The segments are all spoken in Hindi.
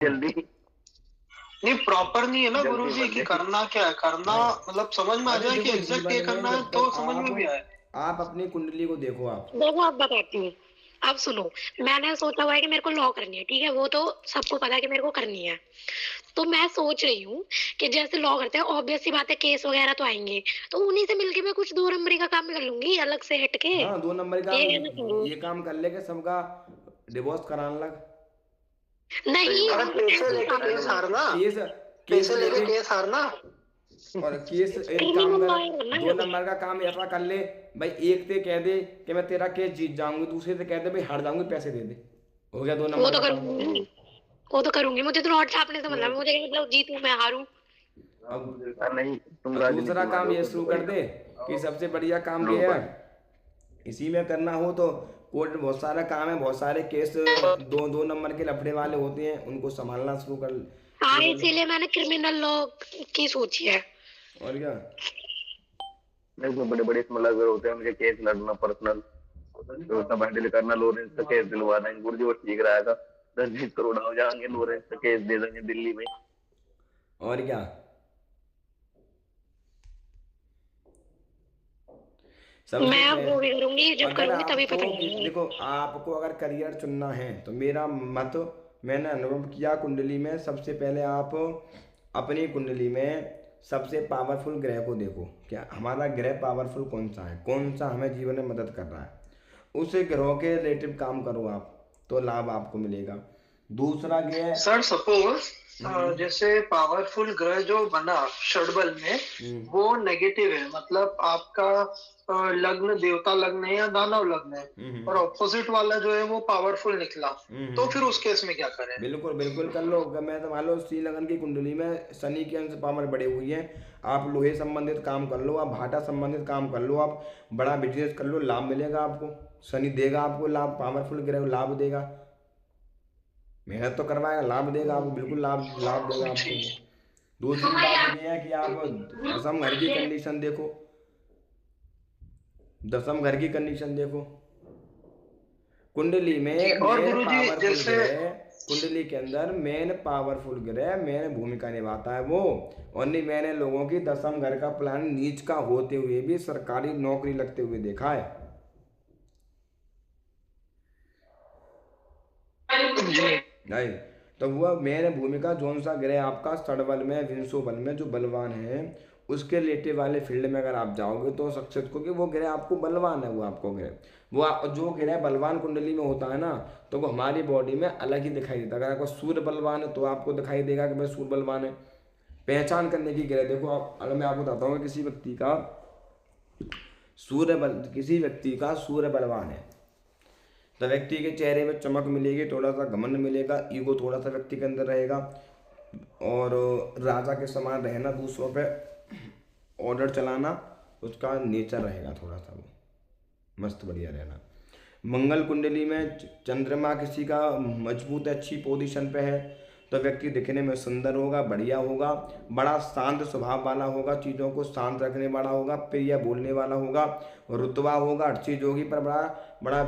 जल्दी नहीं प्रॉपर नहीं है ना जल्दी गुरुजी बन कि जाए। करना क्या है, करना नहीं, मतलब समझ में आ अरे जाए कि देखो एग्जैक्ट ये जीवन में करना है जब तो तक समझ में भी आए। आप अपनी कुंडली को देखो आप। देखो आप बताती हूँ। अब सुनो, मैंने सोचा हुआ है कि मेरे को लॉ करनी है, ठीक है, वो तो सबको पता है कि मेरे को करनी है। तो मैं सोच रही हूँ कि जैसे लॉ करते हैं, ऑब्वियस सी बात है केस वगैरह तो आएंगे, तो उन्हीं से मिलके मैं कुछ 2 नंबरी का काम कर लूंगी अलग से हट के। हाँ 2 नंबर का ये कहना हम ये चाहूंगी। काम कर लेके सबका डिवोर्स कराने लग। सही नहीं, अरे बात है। पैसे ऐसा लेके काम केस नहीं। हारना, केस केस पैसे लेके लेके केस हारना। और केस एक काम क्रिमिनल कर, लॉयर बनना दो मेरे को। नंबर का काम ऐसा कर ले भाई, एक ते कह दे कि मैं तेरा केस जीत जाऊंगी, दूसरे से कह दे भाई हार जाऊंगी पैसे दे दे, हो गया दो वो नंबर तो का काम। करूंगी, वो तो करूंगी, मुझे तो नोट छापने से मतलब है, मुझे क्या मतलब जीतूं मैं हारूं। अब नहीं तुम और दूसरा राजनीति में आ काम जाओ ये सबसे शुरू कर बढ़िया। दे कि सबसे बढ़िया काम लो ये है, भाई। इसी में करना हो तो कोर्ट में बहुत सारा काम है, बहुत सारे केस दो दो नंबर के लफड़े वाले होते हैं, उनको संभालना हाँ, शुरू कर ले। इसीलिए मैंने क्रिमिनल लॉ की सोची है। और क्या। नहीं जो बड़े बड़े इसमें लगे होते हैं उनके केस लड़ना पर्सनल, तो सब हैंडल करना। लॉरेंस का केस दिलवा देंगे, गुरुजी वो ठीक रहेगा। 10-20 करोड़ हो जाएंगे, लॉरेंस का केस दे देंगे दिल्ली में। और क्या। सबसे मैं अब पहले वो भी करूंगी, जब अगर करूंगी तभी आपको पता लगेगा। देखो, आपको अगर करियर चुनना है तो मेरा मत, मैंने अनुभव किया कुंडली में, सबसे पहले आप अपनी कुंडली में सबसे पावरफुल ग्रह को देखो, क्या हमारा ग्रह पावरफुल कौन सा है, कौन सा हमें जीवन में मदद कर रहा है, उस ग्रहों के रिलेटिव काम करो आप, तो लाभ आपको मिलेगा। दूसरा ग्रह। सर सपोज हम्म। जैसे पावरफुल ग्रह जो बना षडबल में, हम्म। वो नेगेटिव है, मतलब आपका लग्न देवता लग्न है या दानव लग्न है, हम्म। और ऑपोजिट वाला जो है वो पावरफुल निकला, तो हम्म। फिर उस केस में क्या करें? बिल्कुल बिल्कुल कर लो। अगर मैं तो मान लो सी लगन की कुंडली में शनि के अंश पावर बढ़े हुई हैं, आप लोहे संबंधित काम कर लो, आप भाटा संबंधित काम कर लो, आप बड़ा बिजनेस कर लो, लाभ मिलेगा आपको, शनि देगा आपको लाभ, पावरफुल ग्रह लाभ देगा, मेहनत तो करवाएगा लाभ देगा आपको, बिल्कुल लाभ लाभ देगा आपको जी। वो। दूसरी बात ये है कि आप दसम घर की कंडीशन देखो, दसम घर की कंडीशन देखो, कुंडली जी में और मेन गुरुजी पावरफुल जैसे ग्रह, कुंडली के अंदर मेन पावरफुल ग्रह मेन भूमिका निभाता है वो। और नहीं, मैंने लोगों की दसम घर का प्लान नीच का होते हुए भी सरकारी नौकरी लगते हुए देखा है। जी नहीं, तो वह मेन भूमिका जोन सा ग्रह आपका सड़बल में विंशो बल में जो बलवान है, उसके रिलेटिव वाले फील्ड में अगर आप जाओगे तो सक्सेस को कि वो ग्रह आपको बलवान है, वो आपको ग्रह वो जो ग्रह बलवान कुंडली में होता है ना, तो वो हमारी बॉडी में अलग ही दिखाई देता है। अगर आपको सूर्य बलवान है तो आपको दिखाई देगा कि भाई सूर्य बलवान है। पहचान करने की ग्रह देखो आप, अगर मैं आपको बताता हूँ कि किसी व्यक्ति का सूर्य बलवान है तो व्यक्ति के चेहरे में चमक मिलेगी, थोड़ा सा घमंड मिलेगा, ईगो थोड़ा सा व्यक्ति के अंदर रहेगा, और राजा के समान रहना, दूसरों पे ऑर्डर चलाना, उसका नेचर रहेगा थोड़ा सा वो मस्त बढ़िया रहना। मंगल कुंडली में चंद्रमा किसी का मजबूत अच्छी पोजीशन पे है तो व्यक्ति दिखने में सुंदर होगा, बढ़िया होगा, बड़ा शांत स्वभाव वाला होगा, चीज़ों को शांत रखने वाला होगा, प्रिय बोलने वाला होगा, रुतबा होगा, हर चीज़ होगी, पर बड़ा बड़ा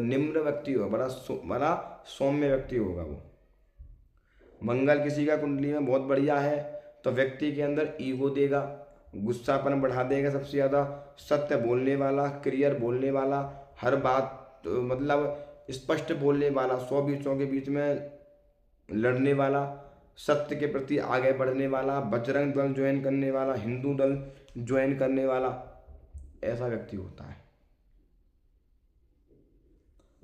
निम्र व्यक्ति होगा, बड़ा सौम्य व्यक्ति होगा वो। मंगल किसी का कुंडली में बहुत बढ़िया है तो व्यक्ति के अंदर ईगो देगा, गुस्सापन बढ़ा देगा, सबसे ज़्यादा सत्य बोलने वाला, क्लियर बोलने वाला, हर बात मतलब स्पष्ट बोलने वाला, 100-200 के बीच में लड़ने वाला, सत्य के प्रति आगे बढ़ने वाला, बजरंग दल ज्वाइन करने वाला, हिंदू दल ज्वाइन करने वाला, ऐसा व्यक्ति होता है।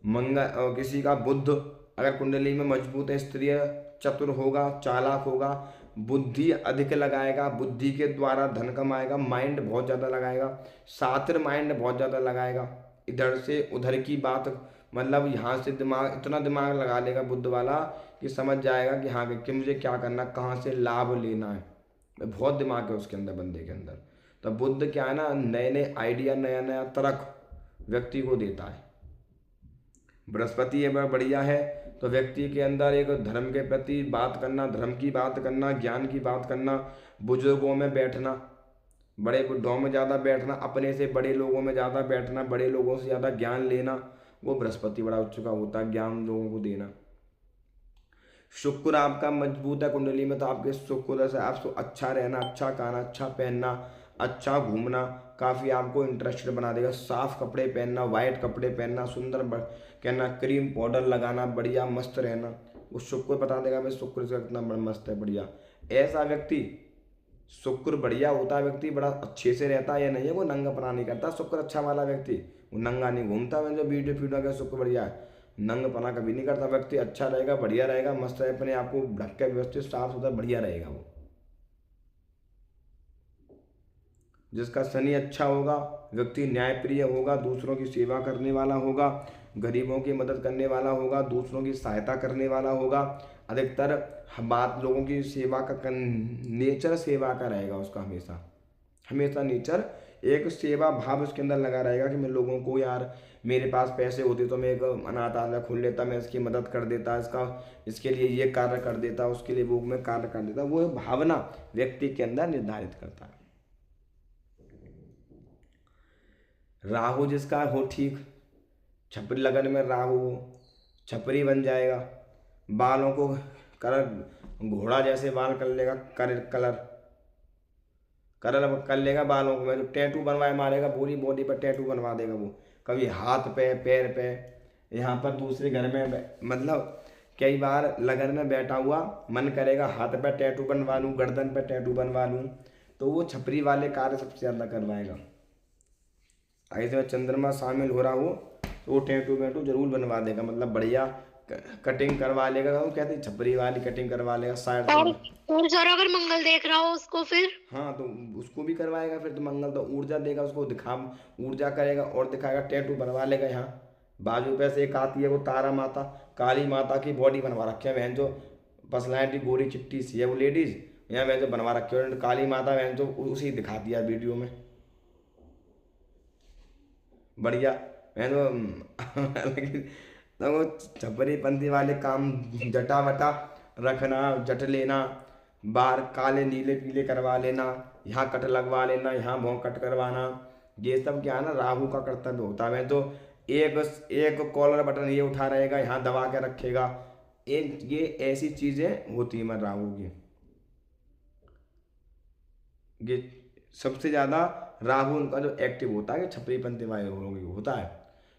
मंगल और किसी का बुध अगर कुंडली में मजबूत है, स्त्रीय चतुर होगा, चालाक होगा, बुद्धि अधिक लगाएगा, बुद्धि के द्वारा धन कमाएगा, माइंड बहुत ज़्यादा लगाएगा, शातिर माइंड बहुत ज़्यादा लगाएगा, इधर से उधर की बात, मतलब यहाँ से दिमाग, इतना दिमाग लगा लेगा बुद्ध वाला कि समझ जाएगा कि हाँ कि मुझे क्या करना, कहाँ से लाभ लेना है, बहुत दिमाग है उसके अंदर, बंदे के अंदर। तो बुद्ध क्या है ना, नए नए आइडिया, नया नया तर्क व्यक्ति को देता है। बृहस्पति ये बड़ा बढ़िया है तो व्यक्ति के अंदर एक धर्म के प्रति बात करना, धर्म की बात करना, ज्ञान की बात करना, बुजुर्गों में बैठना, बड़े बुढ़ों में ज़्यादा बैठना, अपने से बड़े लोगों में ज़्यादा बैठना, बड़े लोगों से ज़्यादा ज्ञान लेना, वो बृहस्पति बड़ा उच्च का होता है, ज्ञान लोगों को देना। शुक्र आपका मजबूत है कुंडली में, तो आपके शुक्र से आपको अच्छा रहना, अच्छा खाना, अच्छा पहनना, अच्छा घूमना काफ़ी आपको इंटरेस्टेड बना देगा। साफ कपड़े पहनना, वाइट कपड़े पहनना, सुंदर कहना, क्रीम पाउडर लगाना, बढ़िया मस्त रहना, वो शुक्र बता देगा भाई शुक्र से कितना बड़ा मस्त है, बढ़िया। ऐसा व्यक्ति शुक्र बढ़िया होता है, व्यक्ति बड़ा अच्छे से रहता है, या नहीं है वो नंगापना नहीं करता। शुक्र अच्छा वाला व्यक्ति वो नंगा नहीं घूमता, मैं जो वीडियो फीडियो का शुक्र बढ़िया है, नंगपना कभी नहीं करता। व्यक्ति अच्छा रहेगा, बढ़िया रहेगा, मस्त रहे, अपने आप को ढक के व्यवस्थित साफ सुथरा बढ़िया रहेगा वो। जिसका शनि अच्छा होगा, व्यक्ति न्यायप्रिय होगा, दूसरों की सेवा करने वाला होगा, गरीबों की मदद करने वाला होगा, दूसरों की सहायता करने वाला होगा। अधिकतर बात लोगों की सेवा का नेचर सेवा का रहेगा उसका, हमेशा हमेशा नेचर एक सेवा भाव उसके अंदर लगा रहेगा कि मैं लोगों को, यार मेरे पास पैसे होते तो मैं एक अनाथालय खोल लेता, मैं इसकी मदद कर देता, इसके लिए ये कार्य कर देता, उसके लिए वो मैं कार्य कर देता। वो भावना व्यक्ति के अंदर निर्धारित करता है। राहु जिसका हो ठीक, छपरी लगन में राहु हो, छपरी बन जाएगा, बालों को कलर घोड़ा जैसे बाल कर लेगा, कलर कर लेगा बालों को, मैं जो टैटू बनवाए मारेगा, पूरी बॉडी पर टैटू बनवा देगा वो, कभी हाथ पे, पैर पे, यहाँ पर दूसरे घर में, मतलब कई बार लगन में बैठा हुआ मन करेगा हाथ पे टैटू बनवा लूँ, गर्दन पे टैटू बनवा लूँ, तो वो छपरी वाले कार्य सबसे ज़्यादा करवाएगा। ऐसे में चंद्रमा शामिल हो रहा हो तो वो टैटू वैटू जरूर बनवा देगा, मतलब बढ़िया कटिंग करवा लेगा, वो कहते हैं छपरी वाली कटिंग करवा लेगा साइड से। और सर अगर मंगल देख रहा हो उसको फिर? हाँ तो उसको भी करवाएगा फिर, तो मंगल तो ऊर्जा देगा उसको, ऊर्जा करेगा और दिखाएगा, टैटू बनवा लेगा। यहाँ बाजू पे से एक आती है वो तारा माता, काली माता की बॉडी बनवा रखी है बहन, जो पर्सनैलिटी गोरी चिट्टी सी है वो लेडीज, यहाँ बहन जो बनवा रखी है काली माता, बहन जो उसी दिखा दिया वीडियो में, बढ़िया बहन तो वो छपरी पंथी वाले काम, जटा वटा रखना, जट लेना, बाल काले नीले पीले करवा लेना, यहाँ कट लगवा लेना, यहाँ भौं कट करवाना, ये सब क्या है ना राहु का कर्तव्य होता है। तो एक कॉलर बटन ये उठा रहेगा, यहाँ दबा के रखेगा, ये ऐसी चीजें होती है राहु की। ये सबसे ज्यादा राहु उनका जो एक्टिव होता है छपरी पंथी वाले होता है,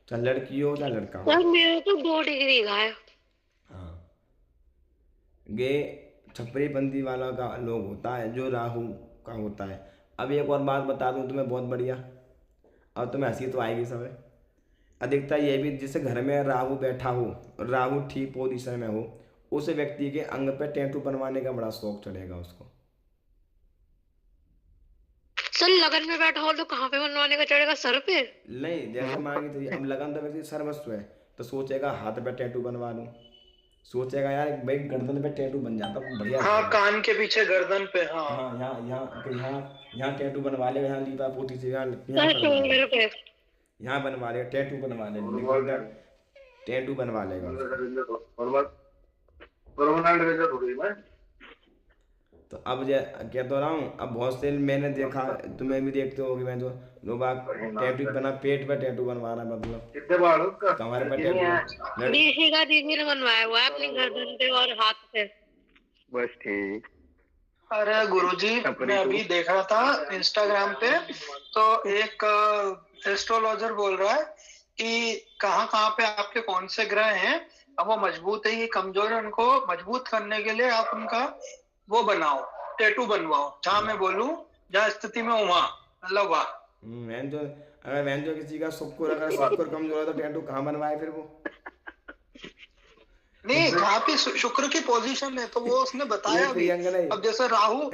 चाहे लड़की हो चाहे लड़का हो। सर मेरे तो 2 डिग्री का है। हाँ, ये छपरी पंथी वाला का लोग होता है जो राहु का होता है। अब एक और बात बता दूं तुम्हें बहुत बढ़िया, अब तुम्हें हंसी तो आएगी सब। अधिकतर ये भी जिस घर में राहु बैठा हो, राहु ठीक पोजीशन में हो, उस व्यक्ति के अंग पे टैटू बनवाने का बड़ा शौक चढ़ेगा उसको। सर लगन में बैठा हो तो कहाँ पे बनवाने का चढ़ेगा, सर पे? नहीं, जैसे मान के चलिए अब लगन तो व्यक्ति सर्वस्व है, तो सोचेगा हाथ पे टैटू बनवा लूं, सोचेगा यार भाई गर्दन पे टैटू बन जाता बढ़िया। हाँ, कान के पीछे गर्दन पे। हाँ हाँ, यहाँ टैटू बनवा लेगा, यहाँ लीपा पोती से यहाँ बनवा लेगा, टैटू बनवा लेगा, टैटू बनवा लेगा। तो अब क्या तो रहा हूँ, अब बहुत से मैंने देखा, तुम्हें भी देखते होगे, मैं जो लोग टैटू बना, पेट पे टैटू बनवा रहा, मतलब कमर पे टैटू। दीदी ने बनवाया हुआ है अपनी गर्दन पे और हाथ पे। बस ठीक। अरे गुरुजी, मैं अभी देख रहा था इंस्टाग्राम पे, तो एक एस्ट्रोलॉजर बोल रहा है कि कहाँ पे आपके कौन से ग्रह हैं, अब वो मजबूत है, ये कमजोर है, उनको मजबूत करने के लिए आप उनका वो बनाओ, टैटू बनवाओ, जहाँ मैं बोलूँ जहाँ स्थिति में वहाँ, मतलब वाह। अगर किसी का शुक्र कमजोर है तो टैटू कहाँ बनवाए फिर वो? नहीं, जहाँ पे शुक्र की पोजीशन है तो वो उसने बताया भी। अब जैसे राहु,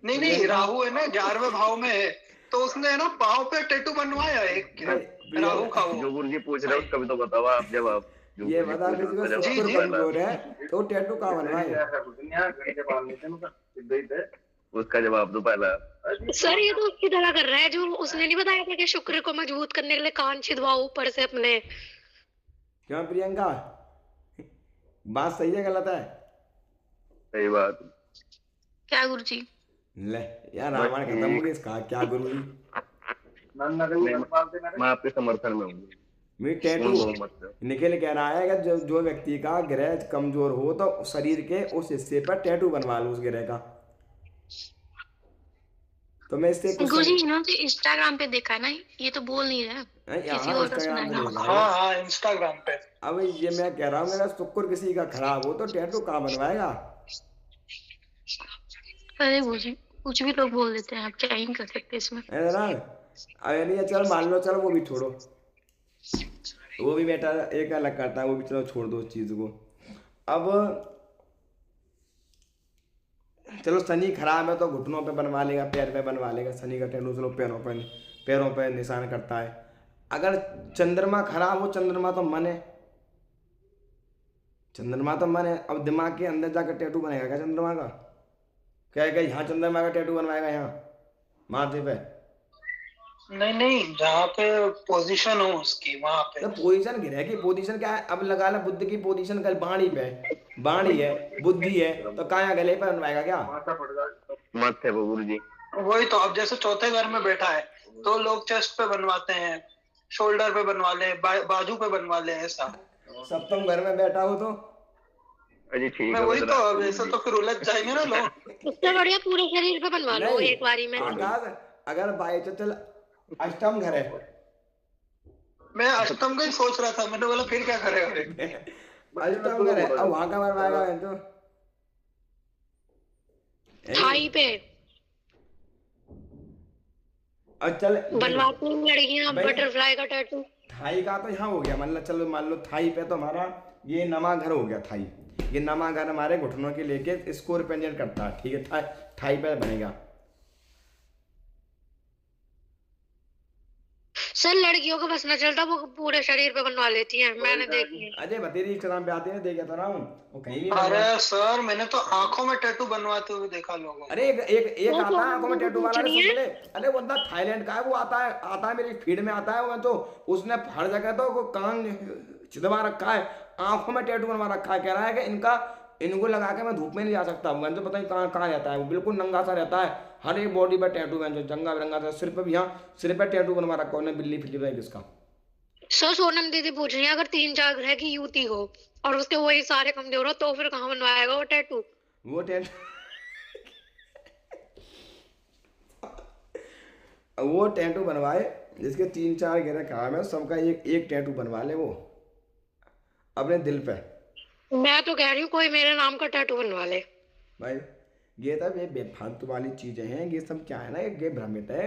नहीं राहु है ना 11वें भाव में है, तो उसने है ना पाँव पे टैटू बनवाया एक राहु का। जो गुरुजी पूछ रहे हो उसका भी तो बताओ आप जवाब। ये बता किसी को शुक्र कमजोर है तो टैटू कहाँ बनवाए? उसका जवाब दो पहला। सर ये तो उसकी तरह कर रहा है, जो उसने नहीं बताया था कि शुक्र को मजबूत करने के लिए कान छिदवाओ ऊपर से अपने। क्यों प्रियंका, बात सही है गलत है? सही बात। क्या गुरुजी? ले यार रामायण खत्म हो गई, इसका क्या गुरुजी? मैं आपके समर्थन में हूँ। मेरी टैटू निखिल कह रहा है कि जो व्यक्ति का ग्रह कमजोर हो तो शरीर के उस हिस्से पर टैटू बनवा लो उस ग्रह का। तो मैं इससे कुछ गुरुजी इन्होंने इंस्टाग्राम पे देखा ना, ये तो बोल नहीं रहा, किसी और का सुना इंस्टाग्राम पे है। देखा है। हाँ इंस्टाग्राम पे। अब ये मैं कह रहा हूँ मेरा शुक्र किसी का खराब हो तो टैटू कहाँ बनवाएगा। अरे गुरुजी कुछ भी लोग बोल देते हैं, आप क्या ही कर सकते इसमें। है ना। अरे नहीं चल मान लो, चल वो भी छोड़ो, वो भी बेटा एक अलग करता है, वो भी चलो छोड़ दो उस चीज को। अब चलो शनि खराब है तो घुटनों पे बनवा लेगा, पैर पे बनवा लेगा, शनि का टैटू चलो पैरों पे निशान करता है। अगर चंद्रमा खराब हो, चंद्रमा तो मन है, चंद्रमा तो मन है, अब दिमाग के अंदर जाकर टैटू बनेगा क्या चंद्रमा का? क्या क्या यहाँ चंद्रमा का टैटू बनवाएगा यहाँ माथे पे? नहीं जहाँ पे पोजीशन हो उसकी वहां पे। तो पोजीशन ग्रह की पोजीशन क्या है? अब लगा ला बुद्ध की पोजीशन कल बाणी पे, बाणी है, बुद्धि है, तो काया गले पे बनवाएगा क्या? मत है गुरु जी। वही तो, अब जैसे चौथे घर में बैठा है तो लोग चेस्ट पे बनवाते हैं, शोल्डर पे बनवा ले, बाजू पे बनवा ले, ऐसा। सप्तम घर में बैठा हो तो अजी ठीक मैं है। वही तो, अब ऐसा तो फिर उलझ जाएंगे ना लोग। उससे बढ़िया पूरे शरीर पे बनवा लो नहीं, एक बारी में। आकाश अगर बाई चल अष्टम घर है, मैं अष्टम का ही सोच रहा था, मैंने बोला फिर क्या करेगा। अष्टम घर है, अब वहां का बनवाएगा तो थाई पे अब चल बनवाती हैं लड़कियां बटरफ्लाई का टैटू। थाई का तो यहाँ हो गया, चलो मान लो थाई पे तो हमारा ये नमा घर हो गया। थाई, ये नमा घर हमारे घुटनों के लेके इसको रिप्रेजेंट करता है, ठीक है। थाई पे बनेगा। सर लड़कियों को बस न चलता, वो पूरे शरीर पे बनवा लेती हैं, मैंने देखी है। अजय बतेरी इंस्टाग्राम पे आते हैं, देख तो रहा हूँ वो कहीं भी। अरे सर मैंने तो आंखों में टैटू बनवाते हुए देखा लोगों को। अरे एक आता है आंखों में टैटू वाला, अरे वो बंदा थाईलैंड का है, वो आता है मेरी फीड में आता है वो, तो उसने हर जगह तो वो कान छिदवा रखा है, आंखों में टैटू बनवा रखा है। कह रहा है कि इनको लगा के मैं धूप में नहीं जा सकता, तो पता नहीं कहाँ रहता है वो, बिल्कुल नंगा सा रहता है, हर एक बॉडी पर टैटू है, जो जंगा बिरंगा था, सिर पे भी, यहाँ सिर पे टैटू बनवा रखा है बिल्ली फिल्ली किसका। सर सोनम दीदी पूछ रही है, अगर 3-4 ग्रह की युति हो और उसके वही सारे कमजोर हो तो फिर कहाँ बनवाएगा वो टैटू? वो टैटू वो टैटू बनवाए जिसके 3-4 ग्रह काम है, सबका एक टैटू बनवा ले वो अपने दिल पे। मैं तो कह रही हूँ कोई मेरे नाम का टैटू बनवा ले। भाई ये सब ये बेफालतू वाली चीजें हैं, ये सब क्या है ना, ये भ्रमित है।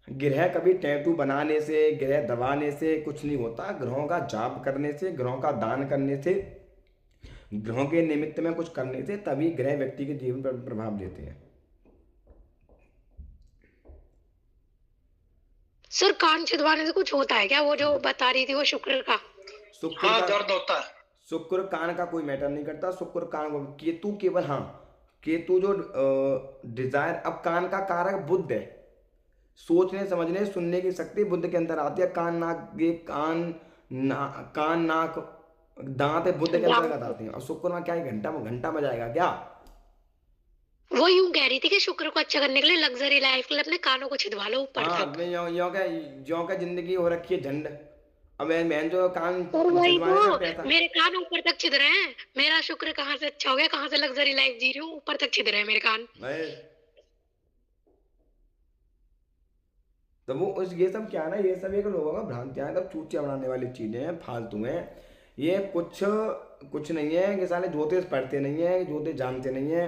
ग्रह कभी टैटू बनाने से, ग्रह दबाने से कुछ नहीं होता। ग्रहों का जाप करने से, ग्रहों का दान करने से, ग्रहों के निमित्त में कुछ करने से तभी ग्रह व्यक्ति के जीवन पर प्रभाव देते हैं। सर कान छिदवाने से कुछ होता है क्या? वो जो बता रही थी वो शुक्र का। हाँ दर्द होता है। शुक्र कान का कोई मैटर नहीं करता। शुक्र कान को, केतु केवल, हाँ केतु जो डिजायर, अब कान का कारक बुद्ध है, सोचने समझने सुनने की शक्ति बुद्ध के अंदर आती है। कान नाक, ये कान नाक दांत है, बुद्ध के अंतर्गत आते हैं। और शुक्र में क्या है, घंटा बजाएगा क्या? वो यूं कह रही थी कि शुक्र को अच्छा करने के लिए, लग्जरी लाइफ के लिए अपने कानों को छिदवा लो ऊपर तक। यों का जिंदगी हो रखी है झंड। अब मैं जो कान वही तो, मेरे कान ऊपर तक छिद रहे हैं, मेरा शुक्र कहाँ से अच्छा हो गया, कहाँ से लग्जरी लाइफ जी रही हूँ, ऊपर तक छिद रहे हैं मेरे कान। तो वो ये सब क्या है ना, ये सब एक लोगों का भ्रांतियां हैं, तब चूतिया बनाने वाली चीजें हैं, फालतू हैं। ये कुछ नहीं है कि साले ज्योतिष पढ़ते नहीं है, ज्योतिष जानते नहीं है,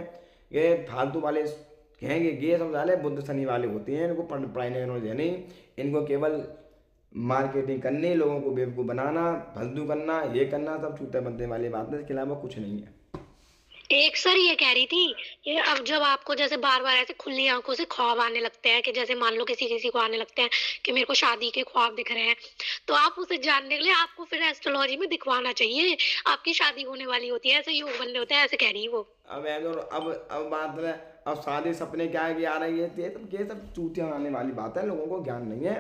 ये फालतू वाले कहेंगे। ये सब साले बुद्ध शनि वाले होते हैं, इनको पढ़ाई नहीं, इनको केवल मार्केटिंग करनी, लोगों को बेवकूफ़ बनाना, फलतू करना, ये करना, सब चूते बनने वाली बात है। इसके अलावा कुछ नहीं है। एक सर ये कह रही थी कि अब जब आपको जैसे बार बार ऐसे खुली आंखों से ख्वाब आने लगते हैं, कि जैसे मान लो किसी को आने लगते हैं कि मेरे को शादी के ख्वाब दिख रहे हैं, तो आप उसे जानने के लिए आपको फिर एस्ट्रोलॉजी में दिखवाना चाहिए, आपकी शादी होने वाली होती है, ऐसे योग बनने होते हैं, ऐसे कह रही वो। अब बात है, अब शादी सपने क्या है कि आ रही है, ये सब चूतिया बनाने वाली बात है, लोगों को ज्ञान नहीं है।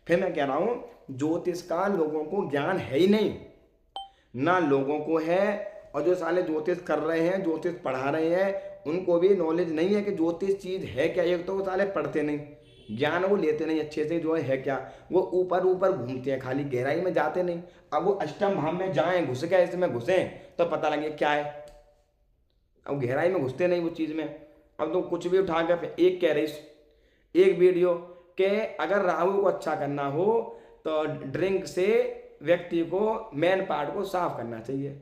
फिर मैं कह रहा हूँ ज्योतिष का लोगों को ज्ञान है ही नहीं, ना लोगों को है। और जो साले ज्योतिष कर रहे हैं, ज्योतिष पढ़ा रहे हैं, उनको भी नॉलेज नहीं है कि ज्योतिष चीज है क्या। एक तो वो साले पढ़ते नहीं, ज्ञान वो लेते नहीं अच्छे से, जो है क्या वो ऊपर ऊपर घूमते हैं, खाली गहराई में जाते नहीं। अब वो अष्टम भाव में जाएं, घुस गए इसमें घुसे तो पता लगे क्या है, अब गहराई में घुसते नहीं वो चीज़ में। अब तो कुछ भी उठा कर एक कह रही एक वीडियो के अगर राहु को अच्छा करना हो तो ड्रिंक से व्यक्ति को मेन पार्ट को साफ करना चाहिए,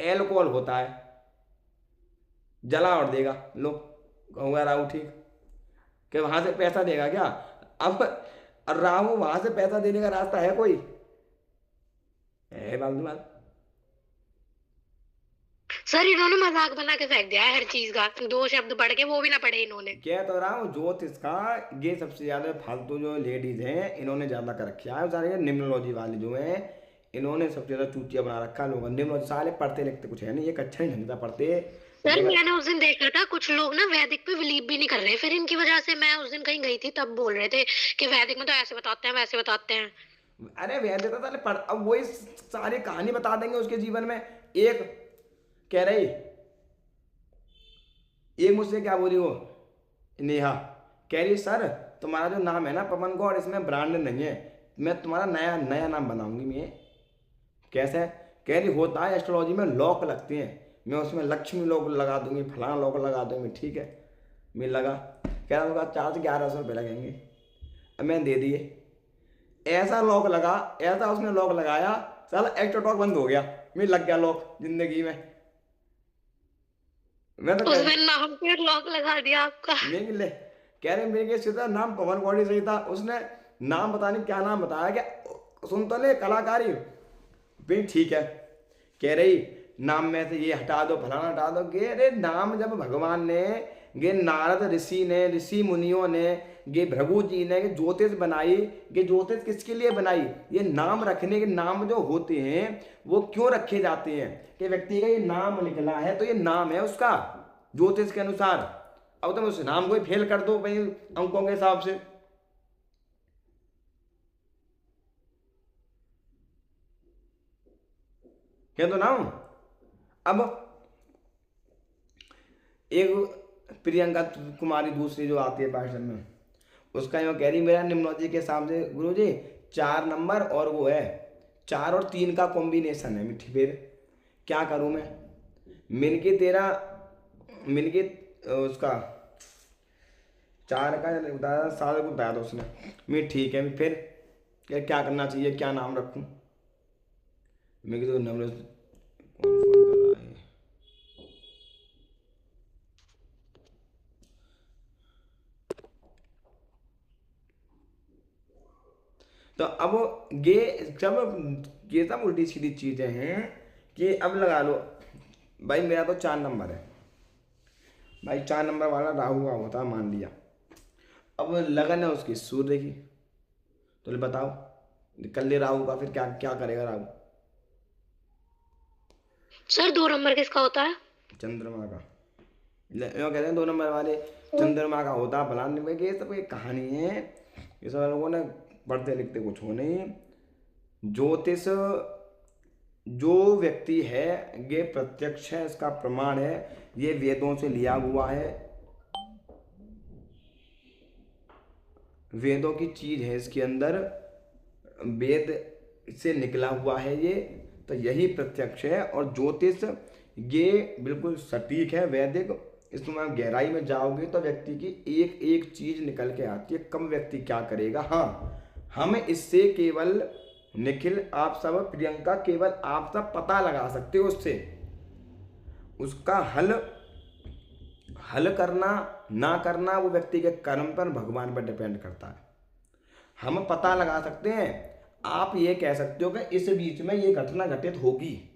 एल्कोहल होता है जला और देगा। लो कहूँगा राहु ठीक कि वहां से पैसा देगा क्या? अब राहु वहां से पैसा देने का रास्ता है कोई? है बात। सर इन्होंने मजाक बना के फेंक दिया है हर चीज का, 2 शब्द पढ़ के वो भी ना पढ़े इन्होंने। कह तो रहा हूँ ज्योतिष का ये सबसे ज्यादा फालतू जो लेडीज हैं इन्होंने ज्यादा कर रखा है, सारे निम्नोलॉजी वाले जो हैं इन्होंने सबसे ज्यादा चूतिया बना रखा है लोगों ने। निम्नोलॉजी साले पढ़ते लिखते कुछ है नहीं, एक अच्छा ही ढंग से पढ़ते। सर मैंने उस दिन देखा था कुछ लोग ना वैदिक पे बिलीव भी नहीं कर रहे, फिर इनकी वजह से मैं उस दिन कहीं गई थी तब बोल रहे थे कि वैदिक में तो ऐसे बताते हैं वैसे बताते हैं। अरे वैदिक तो साले पढ़, अब वही सारी कहानी बता देंगे उसके जीवन में। एक कह रही, एक मुझसे क्या बोली वो नेहा, कह रही सर तुम्हारा जो नाम है ना पवन गौड़ इसमें ब्रांड नहीं है, मैं तुम्हारा नया नया नाम बनाऊंगी। मैं कैसे? कह रही होता है एस्ट्रोलॉजी में लॉक लगते हैं, मैं उसमें लक्ष्मी लॉक लगा दूंगी, फलाना लॉक लगा दूंगी। ठीक है मैं लगा, कह रहा 400 से 1100 रुपये लगेंगे, अब मैंने दे दिए। ऐसा लॉक लगा, ऐसा उसने लॉक लगाया साला एक्स्ट्रा टॉक बंद हो गया, मैं लग गया लॉक जिंदगी में। मैं तो उसमें नाम पे लॉक लगा दिया आपका। मैं ले कह रहे मेरे सीधा नाम पवन गौड़ी सही था, उसने नाम पता नहीं क्या नाम बताया, क्या सुन तो ले कलाकारी भी ठीक है। कह रही नाम में से ये हटा दो फलाना हटा दो। गे रे नाम जब भगवान ने गे नारद ऋषि ने ऋषि मुनियों ने गे भृगु जी ने ज्योतिष बनाई, गे ज्योतिष किसके लिए बनाई? ये नाम रखने के, नाम जो होते हैं वो क्यों रखे जाते हैं कि व्यक्ति का ये नाम निकला है तो ये नाम है उसका ज्योतिष के अनुसार। अब तुम उस नाम को ही फेल कर दो भाई अंकों के हिसाब से। क्या तो नाम अब एक प्रियंका कुमारी दूसरी जो आती है पार्षद में, उसका यूँ कह रही मेरा निम्नोलॉजी के हिसाब से गुरुजी 4 नंबर और वो है 4 और 3 का कॉम्बिनेशन है मिठी, फिर क्या करूँ मैं? मिनकी तेरा मिनकी उसका 4 का बताया, 7 को बताया था उसने। मैं ठीक है फिर क्या करना चाहिए, क्या नाम रखूँ? मैं तो नंबर फोन कर रहा है। तो अब ये सब उल्टी सीधी चीजें हैं कि अब लगा लो भाई मेरा तो 4 नंबर है भाई, 4 नंबर वाला राहु का होता मान लिया। अब लगन है उसकी सूर्य की, तो बताओ निकल ले राहु का, फिर क्या क्या करेगा राहु? सर 2 नंबर किसका होता है? चंद्रमा का। कहते हैं 2 नंबर वाले चंद्रमा का होता है फलान। ये सब एक कहानी है, ये सब लोगों ने पढ़ते लिखते कुछ हो नहीं। ज्योतिष जो व्यक्ति है ये प्रत्यक्ष है, इसका प्रमाण है, ये वेदों से लिया हुआ है, वेदों की चीज है इसके अंदर, वेद से निकला हुआ है ये, तो यही प्रत्यक्ष है। और ज्योतिष ये बिल्कुल सटीक है वैदिक, इसमें आप गहराई में जाओगे तो व्यक्ति की एक एक चीज निकल के आती है, कब व्यक्ति क्या करेगा। हाँ हम इससे केवल निखिल आप सब प्रियंका केवल आप सब पता लगा सकते हो, उससे उसका हल करना ना करना वो व्यक्ति के कर्म पर भगवान पर डिपेंड करता है। हम पता लगा सकते हैं, आप ये कह सकते हो कि इस बीच में ये घटना घटित होगी,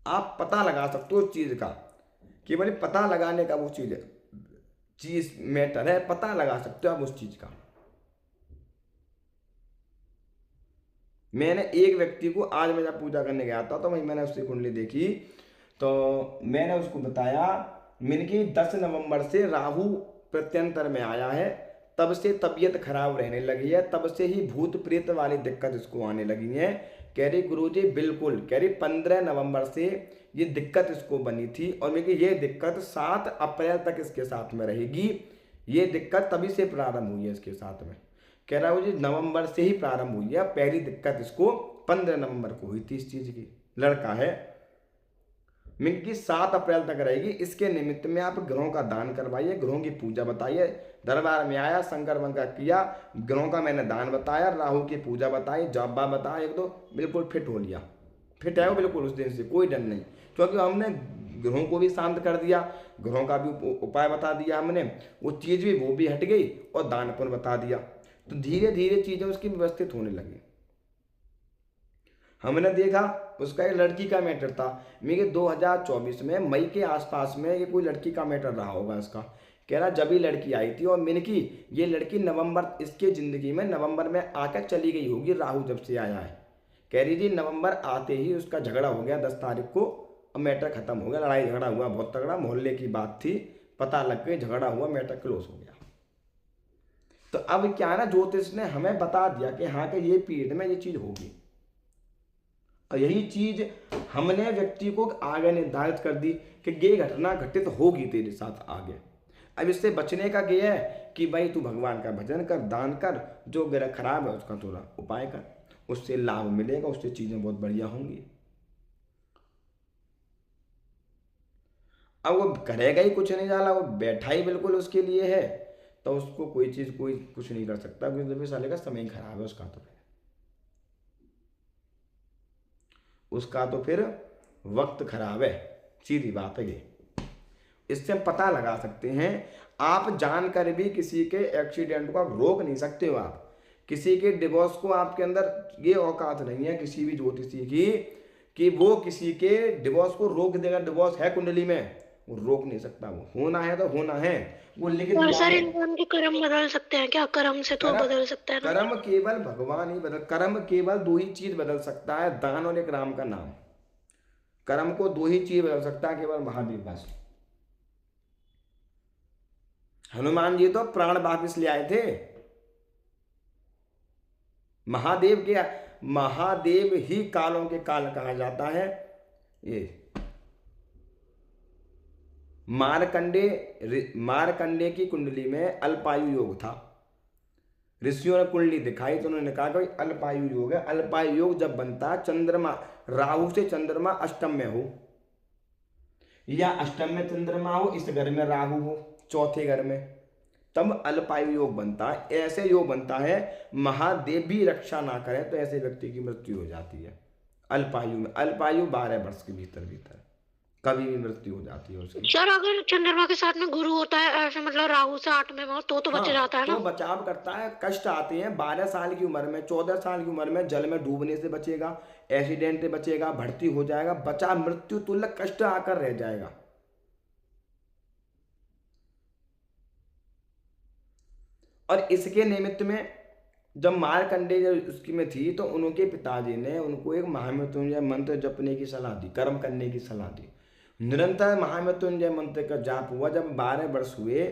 आप पता लगा सकते हो उस चीज का, केवल पता लगाने का वो चीज मैटर है, पता लगा सकते हो आप उस चीज का। मैंने एक व्यक्ति को आज मैं जब पूजा करने गया था तो वही मैंने उसकी कुंडली देखी, तो मैंने उसको बताया मिनकी 10 नवंबर से राहु प्रत्यंतर में आया है, तब से तबीयत खराब रहने लगी है, तब से ही भूत प्रेत वाली दिक्कत इसको आने लगी है। कह रही गुरुजी बिल्कुल, कह रही 15 नवंबर से ये दिक्कत इसको बनी थी और मेरी ये दिक्कत 7 अप्रैल तक इसके साथ में रहेगी। ये दिक्कत तभी से प्रारंभ हुई है इसके साथ में। कह रहा हूँ जी नवंबर से ही प्रारंभ हुई है। पहली दिक्कत इसको 15 नवंबर को हुई थी इस चीज की। लड़का है मिनकी 7 अप्रैल तक रहेगी। इसके निमित्त में आप ग्रहों का दान करवाइए, ग्रहों की पूजा बताइए। दरबार में आया, शंकर वंकर किया, ग्रहों का मैंने दान बताया, राहु की पूजा बताई, जब्बा बताया, एक दो बिल्कुल फिट हो लिया। फिट है वो बिल्कुल उस दिन से, कोई डर नहीं, क्योंकि हमने ग्रहों को भी शांत कर दिया, ग्रहों का भी उपाय बता दिया हमने, वो चीज़ भी वो भी हट गई और दान पुण्य बता दिया। तो धीरे धीरे चीज़ें उसकी व्यवस्थित होने लगी। हमने देखा उसका एक लड़की का मैटर था, मेरे 2024 में मई के आसपास में ये कोई लड़की का मैटर रहा होगा इसका। कह रहा जब ही लड़की आई थी और मैंने की ये लड़की नवंबर इसके ज़िंदगी में नवंबर में आकर चली गई होगी, राहु जब से आया है। कह रही थी नवंबर आते ही उसका झगड़ा हो गया 10 तारीख को, और मैटर खत्म हो गया। लड़ाई झगड़ा हुआ बहुत तगड़ा, मोहल्ले की बात थी, पता लग गई, झगड़ा हुआ, मैटर क्लोज हो गया। तो अब क्या है ना, ज्योतिष ने हमें बता दिया कि हाँ कि ये पीरियड में ये चीज़ होगी, और यही चीज हमने व्यक्ति को आगे निर्धारित कर दी कि ये घटना घटित होगी तेरे साथ आगे। अब इससे बचने का ये है कि भाई तू भगवान का भजन कर, दान कर, जो ग्रह खराब है उसका थोड़ा उपाय कर, उससे लाभ मिलेगा, उससे चीजें बहुत बढ़िया होंगी। अब वो करेगा ही कुछ नहीं जाला, वो बैठा ही बिल्कुल उसके लिए है, तो उसको कोई चीज कोई कुछ नहीं कर सकता, क्योंकि साले का समय खराब है उसका तो फिर वक्त खराब है, सीधी बात है ये। इससे हम पता लगा सकते हैं। आप जानकर भी किसी के एक्सीडेंट को आप रोक नहीं सकते हो। आप किसी के डिवोर्स को, आपके अंदर ये औकात नहीं है किसी भी ज्योतिषी की कि वो किसी के डिवोर्स को रोक देगा। डिवोर्स है कुंडली में, वो रोक नहीं सकता, वो होना है तो होना है, वो लिखित और सर इंसान के कर्म बदल सकते हैं क्या? कर्म से तो बदल सकता है ना? कर्म केवल भगवान ही बदल, कर्म केवल 2 ही चीज बदल सकता है, दान और एक राम का नाम। कर्म को 2 ही चीज बदल सकता है केवल, महादेव बस। हनुमान जी तो प्राण वापिस ले आए थे। महादेव ही कालों के काल कहा जाता है। ये मारकंडे की कुंडली में अल्पायु योग था। ऋषियों ने कुंडली दिखाई तो उन्होंने कहा कि अल्पायु योग है। अल्पायु योग जब बनता है चंद्रमा, राहु से चंद्रमा अष्टम में हो, या अष्टम में चंद्रमा हो, इस घर में राहु हो, चौथे घर में, तब अल्पायु योग बनता है। ऐसे योग बनता है महादेव भी रक्षा ना करें तो ऐसे व्यक्ति की मृत्यु हो जाती है अल्पायु में। अल्पायु 12 वर्ष के भीतर कभी भी मृत्यु हो जाती है उसकी। सर अगर चंद्रमा के साथ में गुरु होता है ऐसे, मतलब राहु से 8 में हो, तो बच जाता है ना? तो बचाव करता है। कष्ट आते हैं 12 साल की उम्र में, 14 साल की उम्र में जल में डूबने से बचेगा, एक्सीडेंट से बचेगा, भर्ती हो जाएगा, बचा मृत्यु तुल्य कष्ट आकर रह जाएगा। और इसके निमित्त में जब मारकंडे उसकी में थी तो उनके पिताजी ने उनको एक महामृत्युंजय मंत्र जपने की सलाह दी, कर्म करने की सलाह दी। निरंतर महामृत्युंजय मंत्र का जाप हुआ। जब 12 वर्ष हुए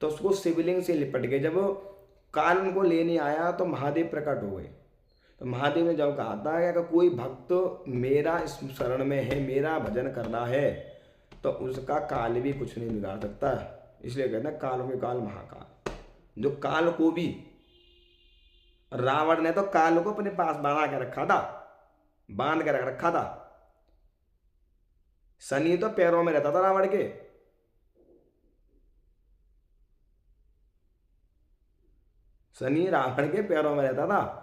तो उसको शिवलिंग से लिपट गए। जब काल उनको लेने आया तो महादेव प्रकट हो गए। तो महादेव ने जब कहा था कि अगर कोई भक्त मेरा इस शरण में है, मेरा भजन करना है, तो उसका काल भी कुछ नहीं बिगाड़ सकता। इसलिए कहते हैं काल के काल महाकाल। जो काल को भी, रावण ने तो काल को अपने पास बना के रखा था, बांध के रखा था। शनि तो पैरों में रहता था रावण के। शनि रावण के पैरों में रहता था।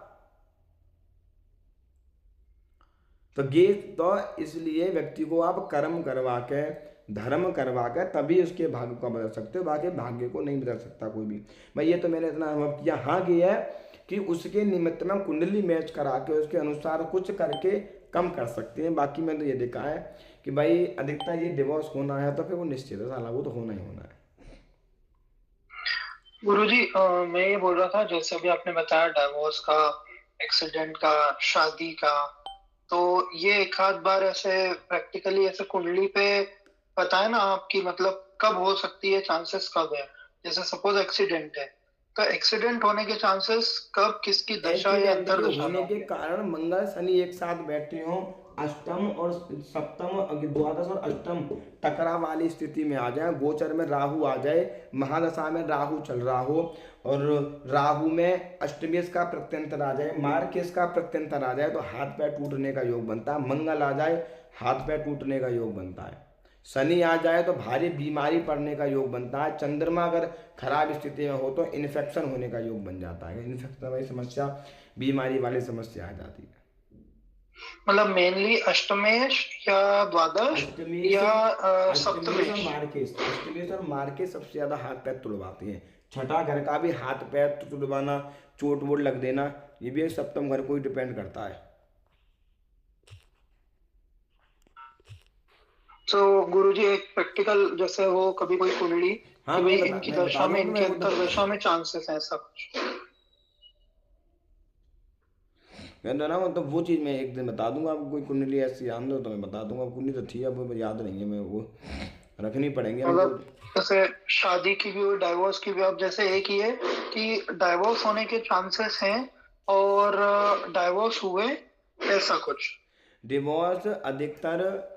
तो ये तो इसलिए व्यक्ति को आप कर्म करवा के, धर्म करवा कर तभी उसके भाग्य को बदल सकते हो, बाकी भाग्य को नहीं बदल सकता कोई भी। भाई ये तो मैंने इतना अनुभव किया। हाँ ये है कि उसके निमित्त में कुंडली मैच करा के उसके अनुसार कुछ करके कम कर सकते हैं। बाकी मैंने तो ये देखा है कि भाई अधिकतर ये डिवोर्स होना है तो फिर वो निश्चित है, साला वो तो होना ही होना है। गुरुजी मैं ये बोल रहा था, जैसे अभी आपने बताया डिवोर्स का, एक्सीडेंट का, शादी का, तो ये एक आध बार ऐसे प्रैक्टिकली ऐसे कुंडली पे पता है ना आपकी, मतलब कब हो सकती है, चांसेस कब है? जैसे सपोज एक्सीडेंट है तो एक्सीडेंट होने के चांसेस कब, किसकी दशा या अंतरदशा होने के कारण मंगल शनि एक साथ बैठे हो अष्टम और सप्तम, द्वादश और अष्टम टकराव वाली स्थिति में आ जाए, गोचर में राहु आ जाए, महादशा में राहु चल रहा हो और राहु में अष्टमेश का प्रत्यंतर आ जाए, मार्केश का प्रत्यंतर आ जाए तो हाथ पैर टूटने का योग बनता है। मंगल आ जाए हाथ पैर टूटने का योग बनता है। शनि आ जाए तो भारी बीमारी पड़ने का योग बनता है। चंद्रमा अगर खराब स्थिति में हो तो इन्फेक्शन होने का योग बन जाता है। इन्फेक्शन वाली समस्या, बीमारी वाली समस्या आ जाती है। मतलब मेनली अष्टमेश या द्वादश या सप्तमेश? मार्केश, अष्टमेश और मार्केश सबसे ज्यादा हाथ पैर तुड़वाती है। छठा घर का भी हाथ पैर तुड़वाना, चोट वोट लग देना, ये भी सप्तम घर को ही डिपेंड करता है। तो गुरुजी एक प्रैक्टिकल जैसे वो कभी कोई कुंडली, हाँ, कि मैं भाई इनकी दशा में, इनकी अंतर्दशा में चांसेस हैं ऐसा कुछ? मैं तो ना मतलब वो चीज़ मैं एक दिन बता दूंगा आपको। कोई कुंडली ऐसी याद हो तो मैं बता दूंगा। कुंडली तो थी, अब वो याद नहीं है, मैं वो रखनी पड़ेंगे मतलब जैसे शादी की भी और डाइवोर्स की भी, अब जैसे एक ही है कि डाइवोर्स होने के चांसेस हैं और डाइवोर्स हुए ऐसा कुछ? डिवोर्स अधिकतर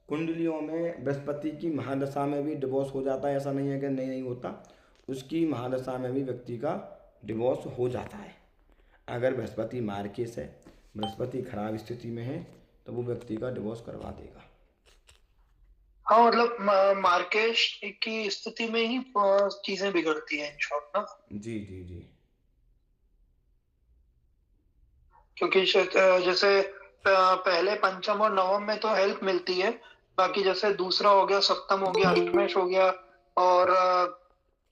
कुंडलियों में बृहस्पति की महादशा में भी डिवोर्स हो जाता है। ऐसा नहीं है कि नहीं होता, उसकी महादशा में भी व्यक्ति का डिवोर्स हो जाता है। अगर बृहस्पति मार्केश है, बृहस्पति खराब स्थिति में है तो वो व्यक्ति का डिवोर्स करवा देगा। हाँ, मतलब मार्केश की स्थिति में ही चीजें बिगड़ती हैं इन शॉर्ट ना। जी जी जी। क्योंकि जैसे पहले पंचम और नवम में तो हेल्प मिलती है, बाकी जैसे दूसरा हो गया, सप्तम हो गया, अष्टमेश हो गया और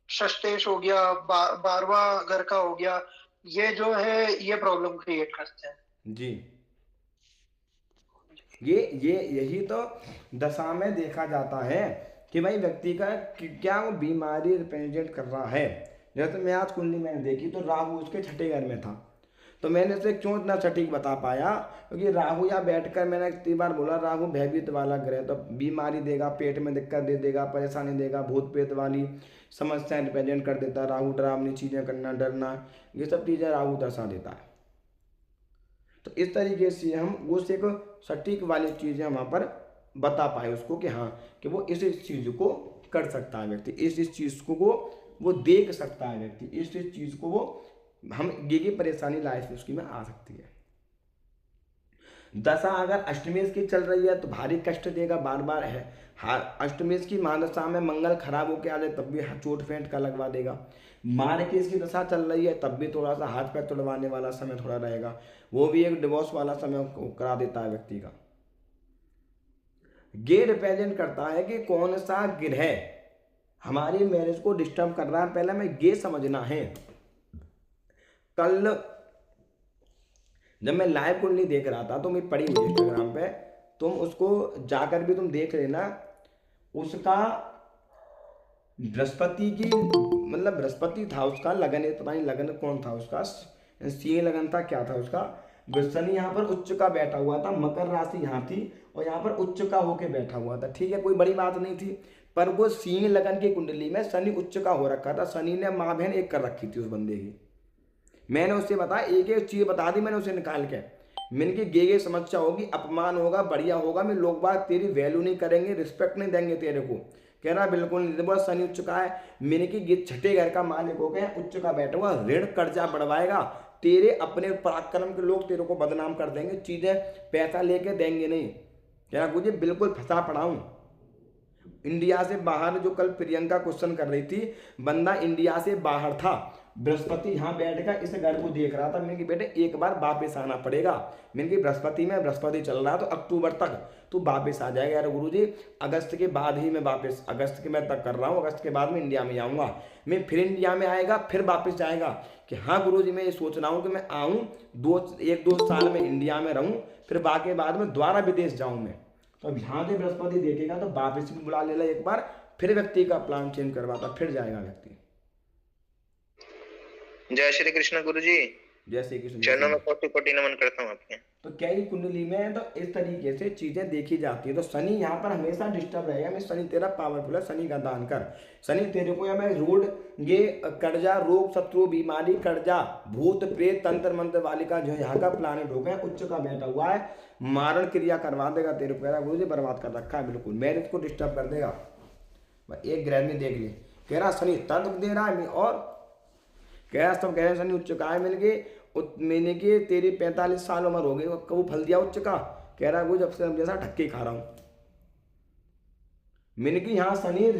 षष्टेश हो गया, 12वां घर का हो गया, ये जो है ये प्रॉब्लम क्रिएट करते हैं। जी, ये यही तो दशा में देखा जाता है कि भाई व्यक्ति का क्या वो बीमारी रिप्रेजेंट कर रहा है। जैसे मैं आज कुंडली मैंने देखी तो राहु उसके छठे घर में था, तो मैंने उसे क्यों इतना सटीक बता पाया, क्योंकि राहु या बैठकर मैंने कितनी बार बोला राहु भयभीत वाला ग्रह, तो बीमारी देगा, पेट में दिक्कत दे देगा, परेशानी देगा, भूत प्रेत वाली समस्याएं रिप्रेजेंट कर देता है। राहु डरावनी चीज़ें करना, डरना, ये सब चीज़ें राहु दर्शा देता है। तो इस तरीके से हम वो से एक सटीक वाली चीज़ें वहाँ पर बता पाए उसको कि हाँ कि वो इस चीज़ को कर सकता है व्यक्ति, इस चीज़ को वो देख सकता है व्यक्ति, इस चीज़ को वो हम ये परेशानी लाइफ में उसकी में आ सकती है। दशा अगर अष्टमेश की चल रही है तो भारी कष्ट देगा, बार बार है। अष्टमेश की महादशा में मंगल खराब होकर आ जाए तब भी चोट फेंट का लगवा देगा। मार्केश की दशा चल रही है तब भी थोड़ा सा हाथ पैर तुड़वाने वाला समय थोड़ा रहेगा, वो भी एक डिवोर्स वाला समय करा देता है व्यक्ति का। ये रिप्रेजेंट करता है कि कौन सा ग्रह हमारी मैरिज को डिस्टर्ब कर रहा है। पहले हमें ये समझना है। कल जब मैं लाइव कुंडली देख रहा था तो मैं पड़ी हुई इंस्टाग्राम पे, तुम उसको जाकर भी तुम देख लेना। उसका बृहस्पति की मतलब बृहस्पति था उसका लगन, पता नहीं लगन कौन था उसका, सिंह लगन था क्या था उसका। शनि यहाँ पर उच्च का बैठा हुआ था, मकर राशि यहाँ थी और यहाँ पर उच्च का होके बैठा हुआ था। ठीक है, कोई बड़ी बात नहीं थी, पर वो सिंह लगन की कुंडली में शनि उच्च का हो रखा था। शनि ने माँ बहन एक कर रखी थी उस बंदे की। मैंने उससे बताया, एक एक चीज़ बता दी मैंने उसे निकाल के। मैंने की गे समस्या होगी, अपमान होगा, बढ़िया होगा, मैं लोग बात तेरी वैल्यू नहीं करेंगे, रिस्पेक्ट नहीं देंगे तेरे को। कह रहा बिल्कुल नहीं, बोला शनि उच्च का है। मैंने की ये छठे घर का मालिक हो गया, उच्च का बैठा हुआ, ऋण कर्जा बढ़वाएगा, तेरे अपने पराक्रम के लोग तेरे को बदनाम कर देंगे, चीजें पैसा लेके देंगे नहीं। कह रहा मुझे बिल्कुल फंसा पड़ा हूं। इंडिया से बाहर, जो कल प्रियंका क्वेश्चन कर रही थी, बंदा इंडिया से बाहर था, बृहस्पति यहाँ बैठकर इस घर को देख रहा था। मैंने कि बेटे एक बार वापस आना पड़ेगा। मैंने कि बृहस्पति में बृहस्पति चल रहा है तो अक्टूबर तक तू वापस आ जाएगा। यार गुरुजी अगस्त के बाद ही मैं वापस, अगस्त के मैं तक कर रहा हूँ, अगस्त के बाद में इंडिया में आऊँगा। मैं फिर इंडिया में आएगा, फिर वापस जाएगा कि हाँ गुरुजी मैं ये सोच रहा हूँ कि मैं आऊँ, 1-2 साल में इंडिया में रहूँ, फिर बाकी बाद में दोबारा विदेश जाऊँ मैं। तो अब यहाँ से बृहस्पति देखेगा तो वापस भी बुला लेगा एक बार, फिर व्यक्ति का प्लान चेंज करवाता, फिर जाएगा व्यक्ति। जय श्री कृष्ण गुरुजी। जैसे कि चरणों में कोटि कोटि नमन करता हूँ आपके। तो क्या ही कुंडली में तो इस तरीके से चीजें देखी जाती है। तो शनि यहाँ पर हमेशा डिस्टर्ब रहेगा। मैं शनि तेरा पावरफुल है, शनि का दान कर। शनि तेरे को या मैं रोड ये कर्जा, रोग, शत्रु, बीमारी, कर्जा, भूत प्रेत, तंत्र मंत्र वाली का जो यहाँ का प्लानिट हो गया उच्च का बैठा हुआ है, मारण क्रिया करवा देगा तेरे को। गुरु जी बर्बाद कर रखा है बिल्कुल, मैरिज को डिस्टर्ब कर देगा। एक ग्रह में देख ली, कह रहा शनि तंत्र दे रहा है और कह रहा सब कह रहे शनि उच्च का मिल गए मैंने कि तेरी 45 साल उम्र हो गई, कब फल दिया उच्च का? कह रहा वो जब से जैसा ढक्के खा रहा हूं। मैंने कि यहाँ शनि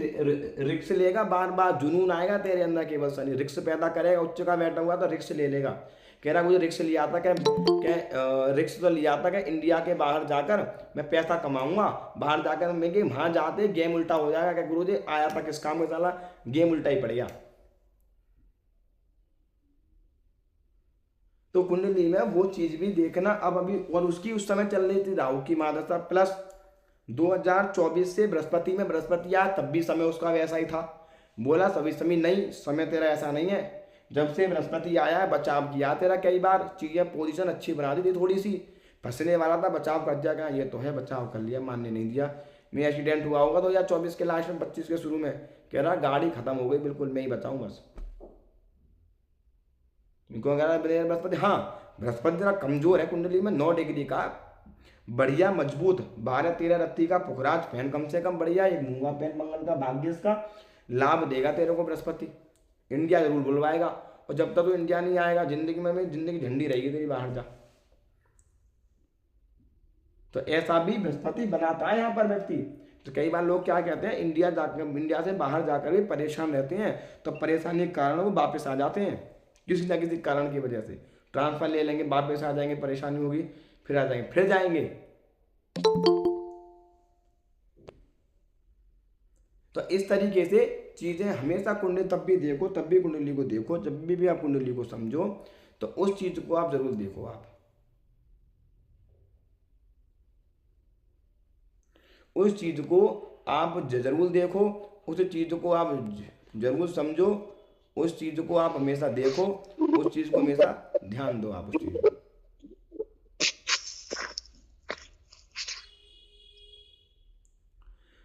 रिक्स लेगा, बार बार जुनून आएगा तेरे अंदर, केवल शनि रिक्स पैदा करेगा। उच्च का बैठा हुआ तो रिक्स ले लेगा। कह रहा मुझे रिक्स लिया था क्या रिक्स तो लिया था क्या इंडिया के बाहर जाकर मैं पैसा कमाऊंगा, बाहर जाकर मैं कि वहां जाते गेम उल्टा हो जाएगा। क्या गुरु जी आया था किस काम में, साला गेम उल्टा ही पड़ गया। तो कुंडली में वो चीज भी देखना अब अभी। और उसकी उस समय चल रही थी राहु की महादशा, प्लस 2024 से बृहस्पति में बृहस्पति आया, तब भी समय उसका वैसा ही था। बोला सभी समय नहीं, समय तेरा ऐसा नहीं है। जब से बृहस्पति आया है बचाव किया तेरा, कई बार चीजें पोजीशन अच्छी बना दी थी, थोड़ी सी फंसने वाला था, बचाव कर दिया। ये तो है बचाव कर लिया, मानने नहीं दिया। मैं एक्सीडेंट हुआ होगा 2024 के लास्ट में, 25 के शुरू में, कह रहा गाड़ी खत्म हो गई बिल्कुल, मैं ही बचाऊं बस। बृहस्पति, हाँ बृहस्पति जरा कमजोर है कुंडली में, 9 डिग्री का बढ़िया मजबूत 12-13 रत्ती का पुखराज फैन कम से कम बढ़िया, एक मूंगा फैन मंगल का भाग्य इसका लाभ देगा तेरे को बृहस्पति। इंडिया जरूर बुलवाएगा, और जब तक तो इंडिया नहीं आएगा जिंदगी में जिंदगी झंडी रहेगी तेरी, बाहर जा। तो ऐसा भी बृहस्पति बनाता है यहाँ पर व्यक्ति। तो कई बार लोग क्या कहते हैं, इंडिया से बाहर जाकर भी परेशान रहते हैं, तो परेशानी के कारण वो वापस आ जाते हैं किसी न किसी कारण की वजह से। ट्रांसफर ले लेंगे, वापस आ जाएंगे, परेशानी होगी, फिर आ जाएंगे, फिर जाएंगे। तो इस तरीके से चीजें हमेशा कुंडली तब भी देखो, तब भी कुंडली को देखो, जब भी आप कुंडली को समझो तो उस चीज को आप जरूर देखो। आप उस चीज को आप जरूर देखो, उस चीज को आप जरूर समझो, उस चीज को आप हमेशा देखो, उस चीज को हमेशा ध्यान दो आप उस चीज को।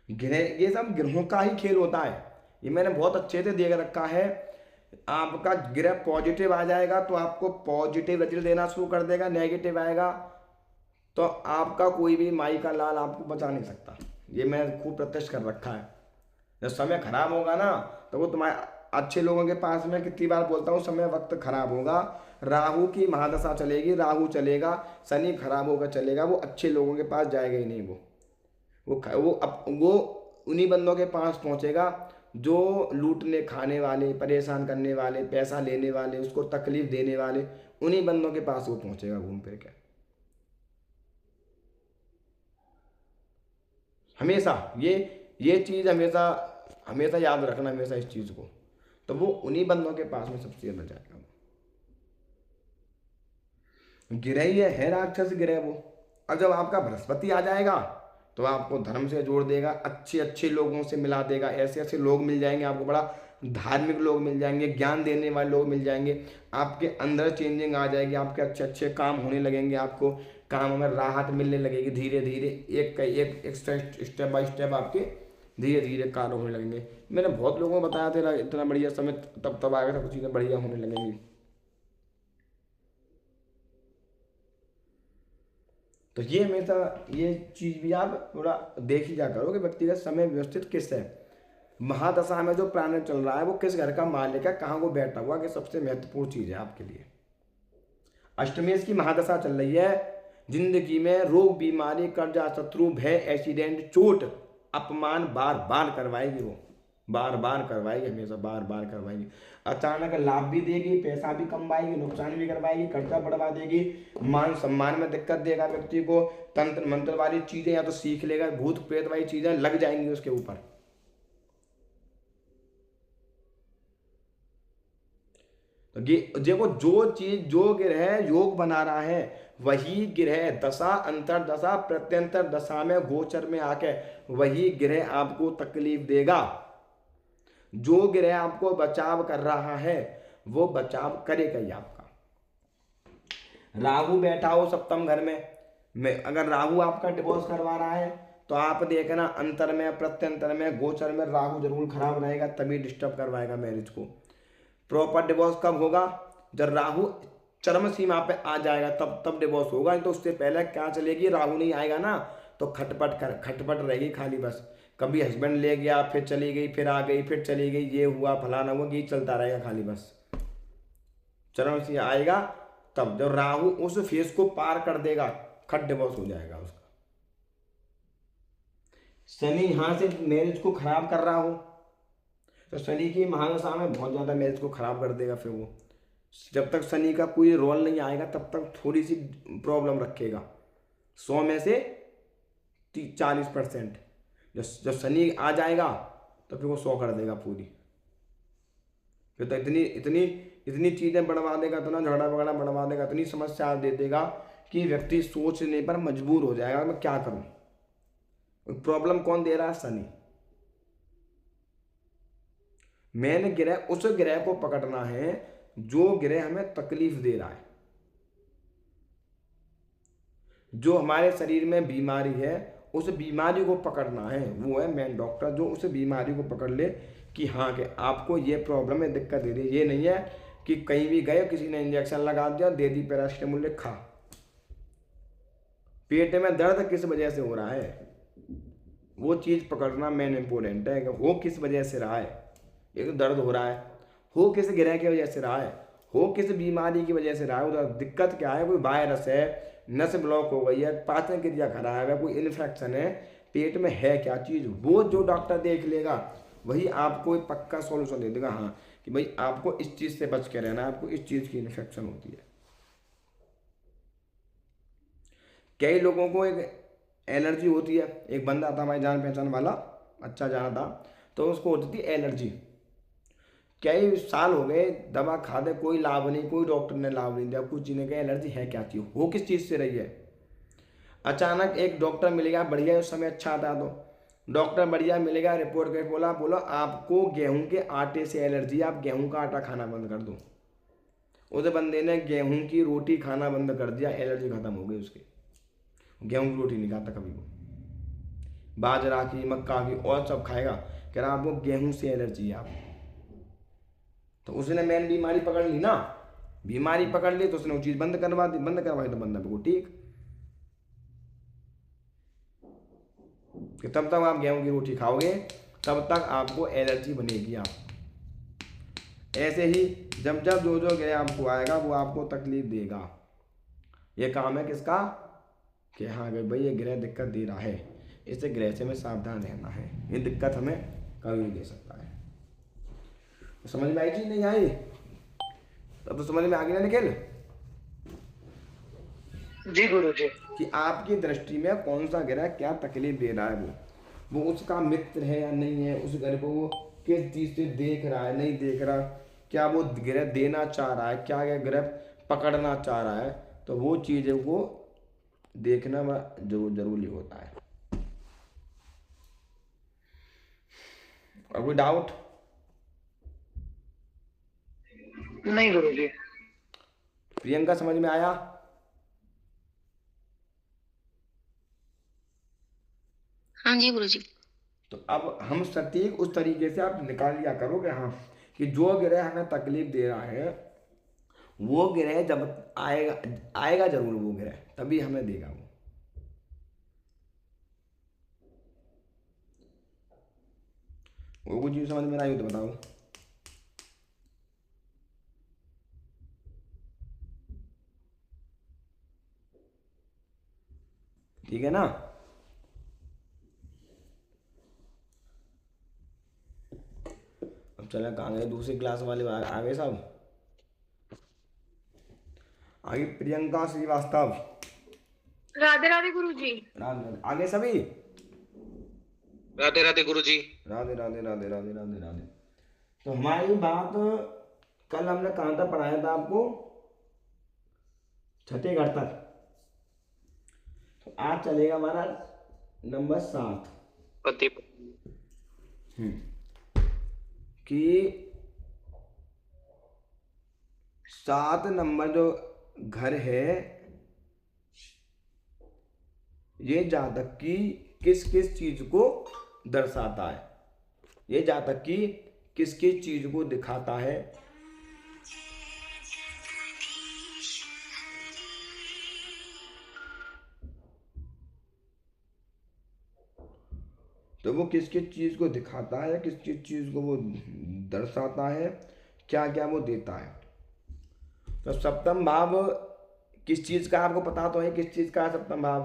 ग्रह, ये सब ग्रहों का ही खेल होता है। ये मैंने बहुत अच्छे से देख रखा है। आपका ग्रह पॉजिटिव आ जाएगा तो आपको पॉजिटिव रिजल्ट देना शुरू कर देगा, नेगेटिव आएगा तो आपका कोई भी माई का लाल आपको बचा नहीं सकता। ये मैंने खूब प्रत्यक्ष कर रखा है। जब समय खराब होगा ना तो वो तुम्हारे अच्छे लोगों के पास, में कितनी बार बोलता हूँ समय वक्त खराब होगा, राहु की महादशा चलेगी, राहु चलेगा, शनि खराब होगा चलेगा, वो अच्छे लोगों के पास जाएगा ही नहीं। वो उन्हीं बंदों के पास पहुंचेगा जो लूटने खाने वाले, परेशान करने वाले, पैसा लेने वाले, उसको तकलीफ देने वाले, उन्हीं बंदों के पास वो पहुंचेगा घूम फिर के। हमेशा ये चीज हमेशा याद रखना, हमेशा इस चीज को। तो वो उन्हीं बंदों के पास में सबसे ज्यादा जाएगा। ग्रह ही है राक्षस ग्रह वो। और जब आपका बृहस्पति आ जाएगा तो आपको धर्म से जोड़ देगा, अच्छे लोगों से मिला देगा। ऐसे लोग मिल जाएंगे आपको, बड़ा धार्मिक लोग मिल जाएंगे, ज्ञान देने वाले लोग मिल जाएंगे, आपके अंदर चेंजिंग आ जाएगी, आपके अच्छे काम होने लगेंगे, आपको काम में राहत मिलने लगेगी। धीरे धीरे एक स्टेप बाय स्टेप आपके धीरे धीरे कार्य होने लगेंगे। मैंने बहुत लोगों को बताया तेरा इतना बढ़िया समय तब आएगा, सब चीज़ें बढ़िया होने लगेंगी। तो ये हमेशा ये चीज भी आप थोड़ा देख ही जा करो कि व्यक्तिगत समय व्यवस्थित किस है, महादशा में जो प्लानेट चल रहा है वो किस घर का मालिक है, कहाँ को बैठा हुआ, कि सबसे महत्वपूर्ण चीज है आपके लिए। अष्टमेश की महादशा चल रही है, जिंदगी में रोग, बीमारी, कर्जा, शत्रु, भय, एक्सीडेंट, चोट, अपमान बार बार करवाएगी। वो बार बार करवाएगी, हमेशा बार बार करवाएगी। अचानक लाभ भी देगी, पैसा भी कमाएगी, नुकसान भी करवाएगी, कर्जा बढ़वा देगी, मान सम्मान में दिक्कत देगा व्यक्ति को, तंत्र मंत्र वाली चीजें या तो सीख लेगा, भूत प्रेत वाली चीजें लग जाएंगी उसके ऊपर। तो देखो जो चीज, जो ग्रह योग बना रहा है वही ग्रह दशा, अंतरदशा, प्रत्यंतर दशा में गोचर में आके वही ग्रह आपको तकलीफ देगा। जो ग्रह आपको बचाव कर रहा है वो बचाव करेगा ही आपका। राहु बैठा हो सप्तम घर में अगर राहु आपका डिवोर्स करवा रहा है तो आप देखना अंतर में प्रत्यंतर में गोचर में राहु जरूर खराब रहेगा, तभी डिस्टर्ब करवाएगा मैरिज को। प्रॉपर डिवोर्स कब होगा? जब राहु चरम सीमा पे आ जाएगा तब डिवोर्स होगा। तो उससे पहले क्या चलेगी? राहु नहीं आएगा ना तो खटपट रहेगी खाली, बस कभी हस्बैंड ले गया फिर चली गई फिर आ गई फिर चली गई, ये हुआ फलाना हुआ, ये चलता रहेगा खाली। बस चरम सीमा आएगा तब जब राहु उस फेज को पार कर देगा खट डिवोर्स हो जाएगा उसका। शनि यहाँ से मैरिज को खराब कर रहा हो तो शनि की महादशा में बहुत ज़्यादा मैरिज को खराब कर देगा। फिर वो जब तक शनि का कोई रोल नहीं आएगा तब तक थोड़ी सी प्रॉब्लम रखेगा, 100 में से 40%। जब शनि आ जाएगा तो फिर वो 100 कर देगा पूरी। फिर तो इतनी चीज़ें बढ़वा देगा, इतना झगड़ा वगड़ा बढ़वा देगा, इतनी समस्या दे देगा कि व्यक्ति सोचने पर मजबूर हो जाएगा मैं क्या करूं। प्रॉब्लम कौन दे रहा है? शनि। मेन ग्रह उस ग्रह को पकड़ना है जो ग्रह हमें तकलीफ दे रहा है, जो हमारे शरीर में बीमारी है उस बीमारी को पकड़ना है। वो है मेन डॉक्टर जो उस बीमारी को पकड़ ले कि हाँ कि आपको ये प्रॉब्लम है, दिक्कत दे रही है। ये नहीं है कि कहीं भी गए किसी ने इंजेक्शन लगा दिया, दे दी पैरासिटामोल, खा। पेट में दर्द किस वजह से हो रहा है वो चीज़ पकड़ना मेन इंपॉर्टेंट है कि हो किस वजह से रहा है। एक दर्द हो रहा है, हो किस ग्रह की वजह से रहा है, हो किस बीमारी की वजह से रहा है, उधर दिक्कत क्या है, कोई वायरस है, नस ब्लॉक हो गई है, पाचन क्रिया खराब है, कोई इन्फेक्शन है, पेट में है क्या चीज़, वो जो डॉक्टर देख लेगा वही आपको एक पक्का सॉल्यूशन दे देगा। हाँ कि भाई आपको इस चीज़ से बच के रहना है, आपको इस चीज़ की इन्फेक्शन होती है। कई लोगों को एक एलर्जी होती है। एक बंदा था हमारे जान पहचान वाला, अच्छा जाना था, तो उसको होती थी एलर्जी। कई साल हो गए दवा खा दे, कोई लाभ नहीं, कोई डॉक्टर ने लाभ नहीं दिया, कुछ चीज़ का एलर्जी है क्या चीज़, वो किस चीज़ से रही है। अचानक एक डॉक्टर मिलेगा बढ़िया, उस समय अच्छा था तो डॉक्टर बढ़िया मिलेगा, रिपोर्ट कर बोला आपको गेहूं के आटे से एलर्जी, आप गेहूं का आटा खाना बंद कर दो। उस बंदे ने गेहूं की रोटी खाना बंद कर दिया, एलर्जी खत्म हो गई उसकी। गेहूं की रोटी नहीं खाता कभी वो, बाजरा की, मक्का की और सब खाएगा, कह रहा आपको गेहूं से एलर्जी है आप। तो उसने मेन बीमारी पकड़ ली ना, बीमारी पकड़ ली तो उसने वो चीज़ बंद करवाई तो बंदा बिल्कुल ठीक। कि तब तक आप गेहूं की रोटी खाओगे तब तक आपको एलर्जी बनेगी। आप ऐसे ही जब जो ग्रह आपको आएगा वो आपको तकलीफ देगा। ये काम है किसका कि हाँ भाई ये ग्रह दिक्कत दे रहा है, इस ग्रह से हमें सावधान रहना है, ये दिक्कत हमें कभी नहीं दे सकता है। तो समझ में आई चीज नहीं आई? तब तो समझ में आ गया ना निखिल जी गुरुजी कि आपकी दृष्टि में कौन सा ग्रह क्या तकलीफ दे रहा है, वो उसका मित्र है या नहीं है, उस ग्रह को वो किस चीज से देख रहा है नहीं देख रहा, क्या वो ग्रह देना चाह रहा है, क्या यह ग्रह पकड़ना चाह रहा है, तो वो चीज़ों को देखना जरूरी होता है। और कोई डाउट? नहीं गुरुजी। प्रियंका समझ में आया? हाँ जी गुरुजी। तो अब हम सटीक उस तरीके से आप निकाल लिया करो कि हाँ कि जो ग्रह हमें तकलीफ दे रहा है वो ग्रह जब आएगा जरूर, वो ग्रह तभी हमें देगा वो चीज समझ में आई हो तो बताओ। ठीक है ना? अब चले कहाँ गए दूसरी क्लास वाले आ गए सब? आगे प्रियंका श्रीवास्तव। राधे राधे गुरुजी। राधे आगे सभी। राधे राधे गुरुजी। राधे राधे राधे राधे राधे राधे। तो हमारी बात कल हमने कहाँ तक पढ़ाया था आपको? छठे घर तक। तो आज चलेगा हमारा नंबर 7 पति कि 7 नंबर जो घर है, ये जातक की किस किस चीज को दर्शाता है, ये जातक की किस किस चीज को दिखाता है। तो वो किस किस चीज को दिखाता है, किस किस चीज को वो दर्शाता है, क्या क्या वो देता है। तो सप्तम भाव किस चीज का आपको पता तो है, किस चीज का है सप्तम भाव?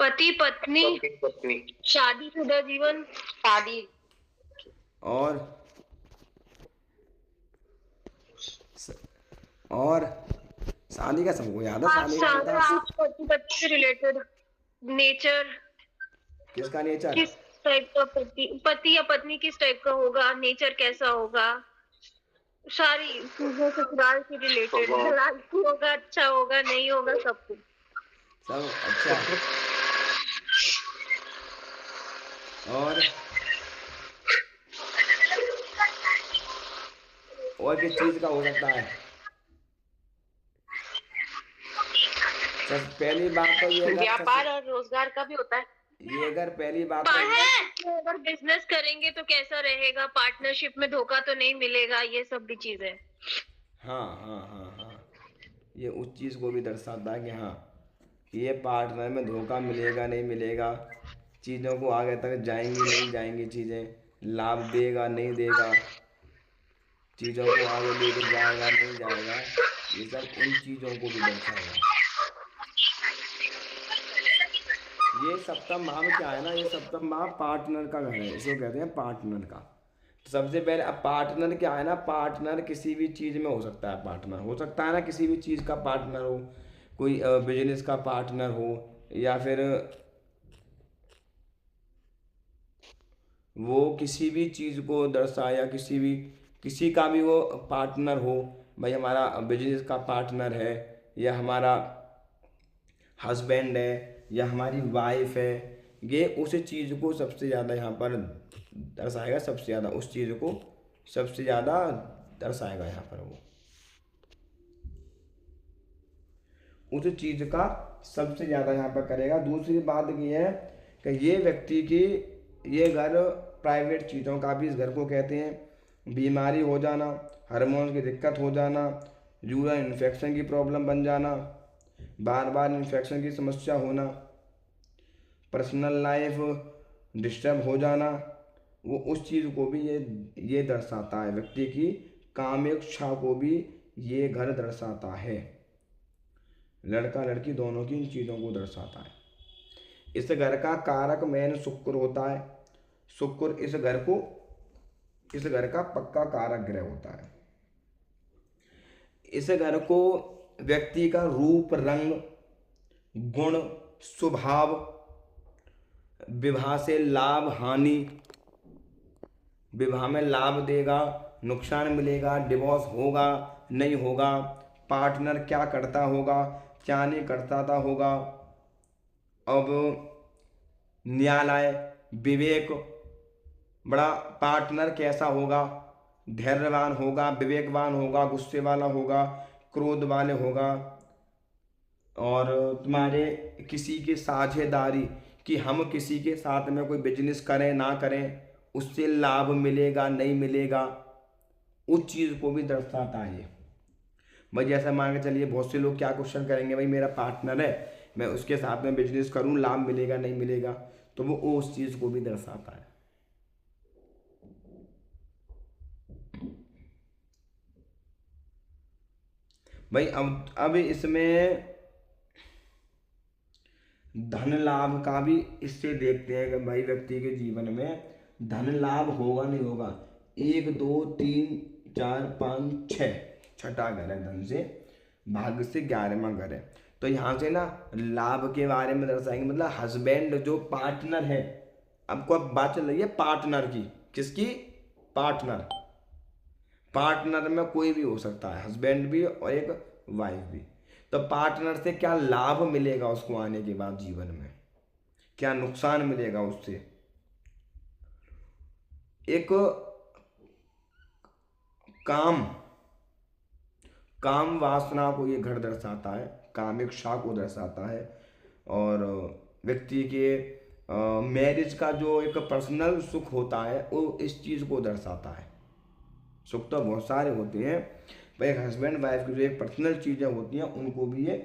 पति पत्नी, पत्नी शादी शुदा जीवन, शादी, और और शादी का सबको याद है, शादी का पता है। पति पत्नी से रिलेटेड, नेचर, किसका नेचर? किस टाइप का पति या पत्नी किस टाइप का होगा, नेचर कैसा होगा, सारी चीजें ससुराल से रिलेटेड, होगा, अच्छा होगा, नहीं होगा, सब कुछ। सब अच्छा। और किस चीज का हो सकता है? पहली बात तो ये व्यापार और रोजगार का भी होता है। ये अगर पहली बात अगर बिजनेस करेंगे तो कैसा रहेगा, पार्टनरशिप में धोखा तो नहीं मिलेगा, ये सब भी चीजें। हाँ हाँ हाँ हाँ, ये उस चीज को भी दर्शाता है कि हाँ ये पार्टनर में धोखा मिलेगा नहीं मिलेगा, चीज़ों को आगे तक जाएंगी नहीं जाएंगी, चीज़ें लाभ देगा नहीं देगा, चीज़ों को आगे लेके जाएगा नहीं जाएगा, ये सब उन चीज़ों को भी दर्शाएगा। ये सप्तम भाव क्या है ना, ये सप्तम भाव पार्टनर का घर है, इसको कहते हैं पार्टनर का। तो सबसे पहले अब पार्टनर क्या है ना, पार्टनर किसी भी चीज़ में हो सकता है, पार्टनर हो सकता है ना, किसी भी चीज़ का पार्टनर हो, कोई बिजनेस का पार्टनर हो, या फिर वो किसी भी चीज़ को दर्शाया, किसी का भी वो पार्टनर हो, भाई हमारा बिजनेस का पार्टनर है, या हमारा हस्बैंड है, या हमारी वाइफ है, ये उस चीज़ को सबसे ज़्यादा यहाँ पर दर्शाएगा, सबसे ज़्यादा उस चीज़ को सबसे ज़्यादा दर्शाएगा यहाँ पर, वो उस चीज़ का सबसे ज़्यादा यहाँ पर करेगा। दूसरी बात ये है कि ये व्यक्ति की ये घर प्राइवेट चीज़ों का भी इस घर को कहते हैं। बीमारी हो जाना, हार्मोन की दिक्कत हो जाना, यूरिन इन्फेक्शन की प्रॉब्लम बन जाना, बार बार इन्फेक्शन की समस्या होना, पर्सनल लाइफ डिस्टर्ब हो जाना, वो उस चीज़ को भी ये दर्शाता है। व्यक्ति की कामेच्छा को भी ये घर दर्शाता है, लड़का लड़की दोनों की इन चीज़ों को दर्शाता है। इस घर का कारक मैन शुक्र होता है। शुक्र इस घर का पक्का कारक ग्रह होता है। इस घर को व्यक्ति का रूप, रंग, गुण, स्वभाव, विवाह से लाभ हानि, विवाह में लाभ देगा, नुकसान मिलेगा, डिवोर्स होगा नहीं होगा, पार्टनर क्या करता होगा क्या नहीं करता होगा, अब न्यायालय, विवेक, बड़ा पार्टनर कैसा होगा, धैर्यवान होगा, विवेकवान होगा, गुस्से वाला होगा, क्रोध वाले होगा, और तुम्हारे किसी की साझेदारी, कि हम किसी के साथ में कोई बिजनेस करें ना करें, उससे लाभ मिलेगा नहीं मिलेगा, उस चीज़ को भी दर्शाता है। भाई जैसा मान के चलिए बहुत से लोग क्या क्वेश्चन करेंगे, भाई मेरा पार्टनर है, मैं उसके साथ में बिजनेस करूं, लाभ मिलेगा नहीं मिलेगा, तो वो उस चीज़ को भी दर्शाता है। भाई अब इसमें धन लाभ का भी इससे देखते हैं कि भाई व्यक्ति के जीवन में धन लाभ होगा नहीं होगा। 1 2 3 4 5 6 छठा घर है धन से, भाग्य से 11वां घर है। तो यहाँ से ना लाभ के बारे में दर्शाएंगे, मतलब हस्बैंड जो पार्टनर है, आपको अब बात चल रही है पार्टनर की, किसकी? पार्टनर। पार्टनर में कोई भी हो सकता है, हस्बैंड भी और एक वाइफ भी। तो पार्टनर से क्या लाभ मिलेगा उसको आने के बाद जीवन में, क्या नुकसान मिलेगा उससे। एक काम वासना को ये घर दर्शाता है, काम इच्छा को दर्शाता है। और व्यक्ति के मैरिज का जो एक पर्सनल सुख होता है वो इस चीज़ को दर्शाता है। सुख तो बहुत सारे होते हैं, पर एक हस्बैंड वाइफ की जो एक पर्सनल चीज़ें होती हैं उनको भी ये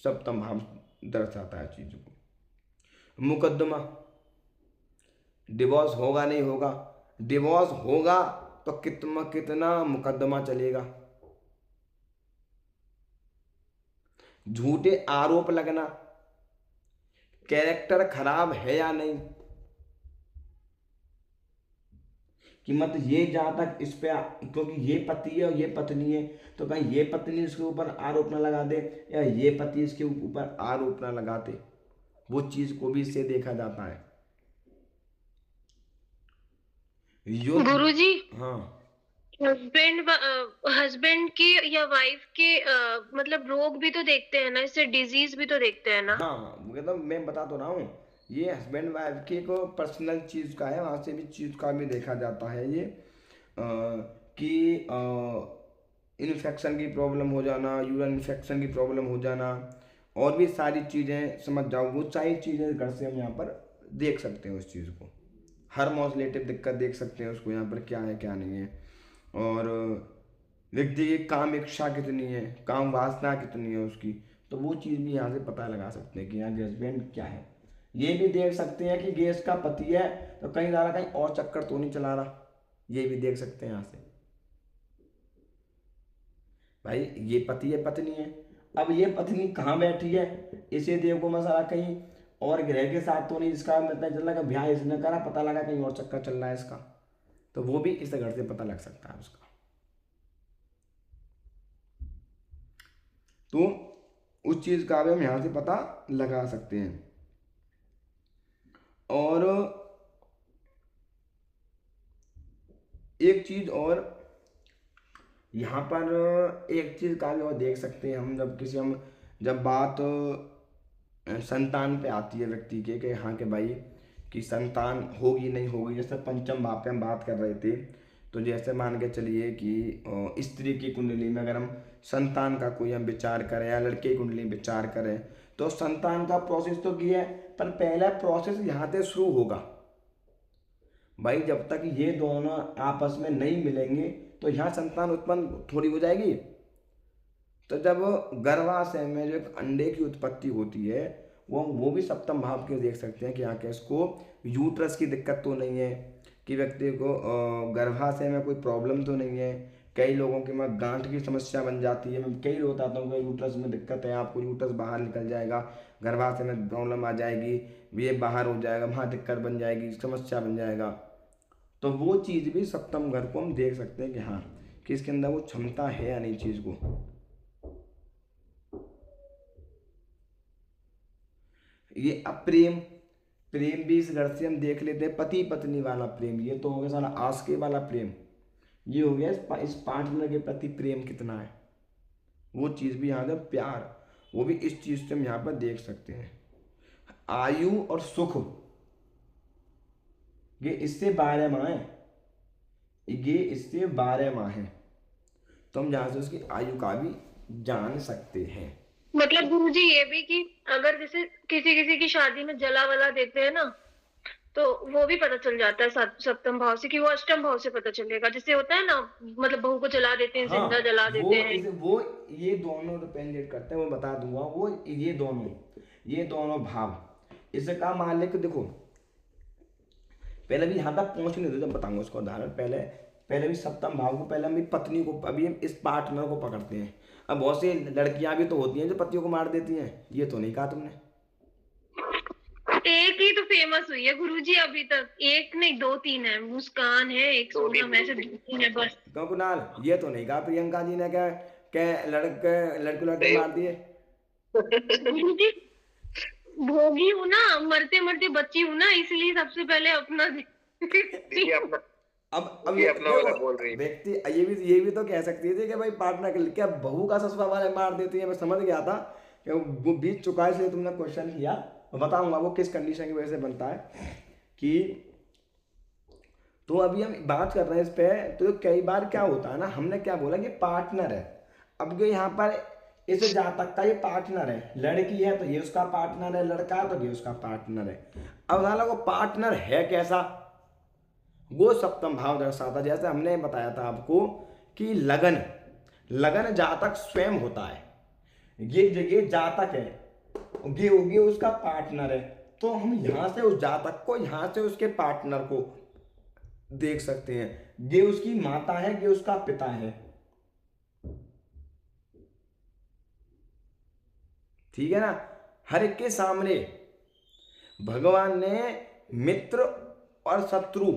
सप्तम भाव दर्शाता है चीज़ को। मुकदमा, डिवोर्स होगा नहीं होगा, डिवोर्स होगा तो कितना मुकदमा चलेगा। झूठे आरोप लगना, कैरेक्टर खराब है या नहीं, कि मत ये जहाँ तक इस पे, क्योंकि ये पति है और ये पत्नी है तो कहीं ये पत्नी इसके ऊपर आरोप ना लगा दे या ये पति इसके ऊपर आरोप ना लगाते, वो चीज को भी इससे देखा जाता है। गुरुजी, हाँ, हस्बैंड के या वाइफ के मतलब रोग भी तो देखते हैं ना, इससे डिजीज भी तो देखते हैं ना। हाँ, मतलब मैं बता तो रहा हूँ, ये हस्बैंड वाइफ की एक पर्सनल चीज का है, वहां से भी चीज का भी देखा जाता है ये कि इन्फेक्शन की प्रॉब्लम हो जाना, यूरिन इन्फेक्शन की प्रॉब्लम हो जाना, और भी सारी चीज़ें समझ जाओ, वो सारी चीज़ें घर से हम यहाँ पर देख सकते हैं उस चीज़ को। हार्मोन्स रिलेटेड दिक्कत देख सकते हैं उसको यहाँ पर क्या है क्या नहीं है, और व्यक्ति की काम इच्छा कितनी है, काम वासना कितनी है उसकी, तो वो चीज़ भी यहाँ से पता लगा सकते हैं कि यहाँ के हस्बैंड क्या है। ये भी देख सकते हैं कि गैस का पति है तो कहीं ज़्यादा कहीं और चक्कर तो नहीं चला रहा, ये भी देख सकते हैं यहाँ से। भाई ये पति है पत्नी है, अब ये पत्नी कहाँ बैठी है, इसे देखो मसाला कहीं और ग्रह के साथ तो नहीं, इसका मतलब चल रहा कि ब्याह इसने करा, पता लगा कहीं और चक्कर चल रहा है इसका, तो वो भी इस घर से पता लग सकता है उसका। तो उस चीज का भी हम यहाँ से पता लगा सकते हैं। और एक चीज और यहाँ पर, एक चीज का भी और देख सकते हैं हम, जब बात संतान पे आती है व्यक्ति के कि हाँ कि भाई कि संतान होगी नहीं होगी, जैसे पंचम भाव पे हम बात कर रहे थे, तो जैसे मान के चलिए कि स्त्री की कुंडली में अगर हम संतान का कोई हम विचार करें या लड़के की कुंडली में विचार करें, तो संतान का प्रोसेस तो किया है, पर पहला प्रोसेस यहाँ से शुरू होगा। भाई जब तक ये दोनों आपस में नहीं मिलेंगे तो यहाँ संतान उत्पन्न थोड़ी हो जाएगी। तो जब गर्भाशय में जो एक अंडे की उत्पत्ति होती है, वो भी सप्तम भाव के देख सकते हैं कि यहाँ के इसको यूट्रस की दिक्कत तो नहीं है, कि व्यक्ति को गर्भाशय में कोई प्रॉब्लम तो नहीं है। कई लोगों के में गांठ की समस्या बन जाती है, मैं कई लोग बताता हूँ कि यूट्रस में दिक्कत है, आपको यूट्रस बाहर निकल जाएगा, गर्भाशय में प्रॉब्लम आ जाएगी, ये बाहर हो जाएगा, वहाँ दिक्कत बन जाएगी, समस्या बन जाएगा। तो वो चीज़ भी सप्तम घर को हम देख सकते हैं कि हाँ कि इसके अंदर वो क्षमता है या नहीं चीज़ को। ये अप्रेम, प्रेम भी इस घर से हम देख लेते हैं, पति पत्नी वाला प्रेम, ये तो हो गया सारा आस्के वाला प्रेम, ये हो गया इस पार्टनर के प्रति प्रेम कितना है, वो चीज़ भी यहाँ से प्यार, वो भी इस चीज़ से हम यहाँ पर देख सकते हैं। आयु और सुख, ये इससे 12 माह है, ये इससे 12 माह है, तो हम जहाँ से उसकी आयु का भी जान सकते हैं। मतलब गुरुजी ये भी कि अगर जैसे किसी किसी की शादी में जला वला देते हैं ना, तो वो भी पता चल जाता है सप्तम भाव से, कि वो अष्टम भाव से पता चलेगा, जैसे होता है ना, मतलब बहू को जला देते हैं, हाँ, जिंदा जला देते हैं, वो ये दोनों डिपेंडेंट करते हैं, वो बता दूंगा, वो ये दोनों भाव, इसका मालिक देखो, पहले भी यहाँ तक पहुंचने दो जब बताऊंगा उसका उदाहरण। पहले भी सप्तम भाव को, पहले हम भी पत्नी को, अभी हम इस पार्टनर को पकड़ते हैं। अब बहुत सी लड़कियां भी तो होती हैं जो पतियों को मार देती हैं, ये तो नहीं कहा तुमने। एक ही तो फेमस हुई है गुरुजी अभी तक, एक नहीं 2-3 है, मुस्कान है, एक सोनम, ऐसे 2-3 है बस। क्यों कुणाल, ये तो नहीं कहा प्रियंका जी ने क्या लड़के मार दिए। गुरुजी भोगी हूँ ना, मरते मरते बच्ची हूँ ना, इसलिए सबसे पहले अपना अब ये बोल रही व्यक्ति ये भी तो कह सकती थी कि भाई पार्टनर के क्या बहू का ससुरा वाले मार देती है। मैं समझ गया था कि वो बीत चुका है, इसलिए तुमने क्वेश्चन किया, मैं बताऊंगा वो किस कंडीशन की वजह से बनता है कि। तो अभी हम बात कर रहे हैं इस पे, तो कई बार क्या होता है ना, हमने क्या बोला कि पार्टनर है, अब ये यहाँ पर इस जातक का ये पार्टनर है, लड़की है तो ये उसका पार्टनर है, लड़का है तो ये उसका पार्टनर है। अब साला वो पार्टनर है कैसा, वो सप्तम भाव दर्शाता। जैसे हमने बताया था आपको कि लगन, लगन जातक स्वयं होता है, ये जातक है, ये उसका पार्टनर है। तो हम यहाँ से उस जातक को, यहाँ से उसके पार्टनर को देख सकते हैं। ये उसकी माता है, ये उसका पिता है, ठीक है ना। हर एक के सामने भगवान ने मित्र और शत्रु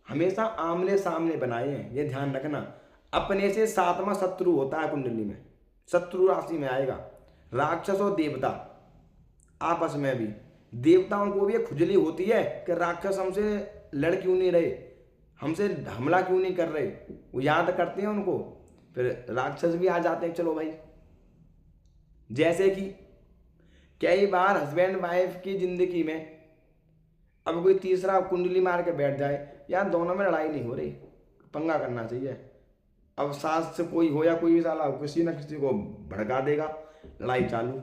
हमेशा आमने सामने बनाए हैं, ये ध्यान रखना। अपने से 7वां शत्रु होता है कुंडली में, शत्रु राशि में आएगा। राक्षस और देवता आपस में भी, देवताओं को भी ये खुजली होती है कि राक्षस हमसे लड़ क्यों नहीं रहे, हमसे हमला क्यों नहीं कर रहे। वो याद करते हैं उनको, फिर राक्षस भी आ जाते हैं, चलो भाई। जैसे कि कई बार हस्बैंड वाइफ की जिंदगी में अब कोई तीसरा कुंडली मार के बैठ जाए, यार दोनों में लड़ाई नहीं हो रही, पंगा करना चाहिए। अब सास से कोई हो या कोई भी साला किसी ना किसी को भड़का देगा, लड़ाई चालू।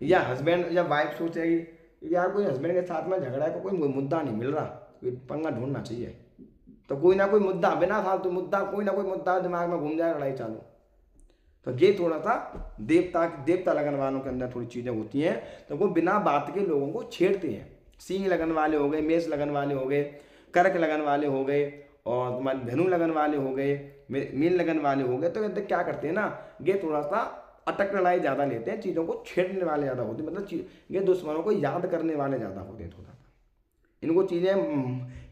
या हस्बैंड या वाइफ सोचेगी यार कोई हस्बैंड के साथ में झगड़ा है, कोई मुद्दा नहीं मिल रहा, कोई पंगा ढूंढना चाहिए, तो कोई ना कोई मुद्दा, बिना फालतू मुद्दा, कोई ना कोई मुद्दा दिमाग में घूम जाए, लड़ाई चालू। तो ये थोड़ा सा देवता लगन वालों के अंदर थोड़ी चीजें होती हैं, तो वो बिना बात के लोगों को छेड़ते हैं। सिंह लगन वाले हो गए, मेष लगन वाले हो गए, कर्क लगन वाले हो गए, और तुम्हारे धनु लगन वाले हो गए, मीन लगन वाले हो गए। तो ये क्या करते हैं ना, ये थोड़ा सा अटक लड़ाई ज़्यादा लेते हैं, चीज़ों को छेड़ने वाले ज़्यादा होते हैं, मतलब ये दुश्मनों को याद करने वाले ज़्यादा होते हैं थोड़ा सा। इनको चीज़ें,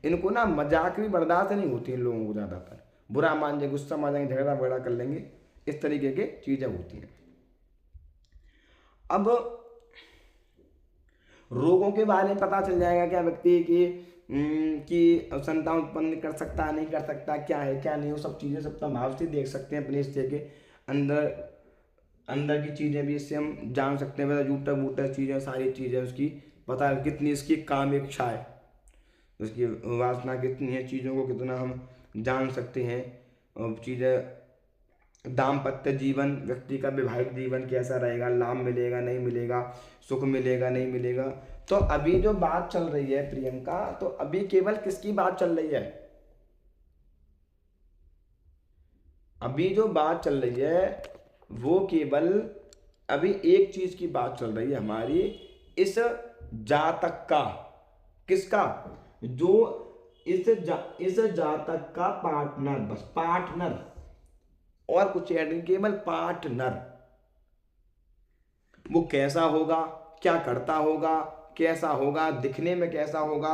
इनको ना मजाक भी बर्दाश्त नहीं होती इन लोगों को, ज़्यादातर बुरा मान जाए, गुस्सा मान जाएंगे, झगड़ा वगड़ा कर लेंगे, इस तरीके की चीज़ें होती हैं। अब रोगों के बारे में पता चल जाएगा क्या व्यक्ति कि संतान उत्पन्न कर सकता है नहीं कर सकता, क्या है क्या नहीं, वो सब चीज़ें सप्तम भाव से देख सकते हैं। अपने हिस्से के अंदर की चीज़ें भी इससे हम जान सकते हैं, मतलब जूटर बूटर चीज़ें, सारी चीज़ें उसकी पता है, कितनी इसकी काम इच्छा है, उसकी वासना कितनी है, चीज़ों को कितना हम जान सकते हैं। और चीज़ें, दाम्पत्य जीवन, व्यक्ति का वैवाहिक जीवन कैसा रहेगा, लाभ मिलेगा नहीं मिलेगा, सुख मिलेगा नहीं मिलेगा। तो अभी जो बात चल रही है प्रियंका, तो अभी केवल किसकी बात चल रही है, अभी जो बात चल रही है वो केवल अभी एक चीज की बात चल रही है हमारी, इस जातक का, किसका, जो इस जातक का पार्टनर, बस पार्टनर, और कुछ ऐड नहीं, केवल पार्टनर। वो कैसा होगा, क्या करता होगा, कैसा होगा, दिखने में कैसा होगा,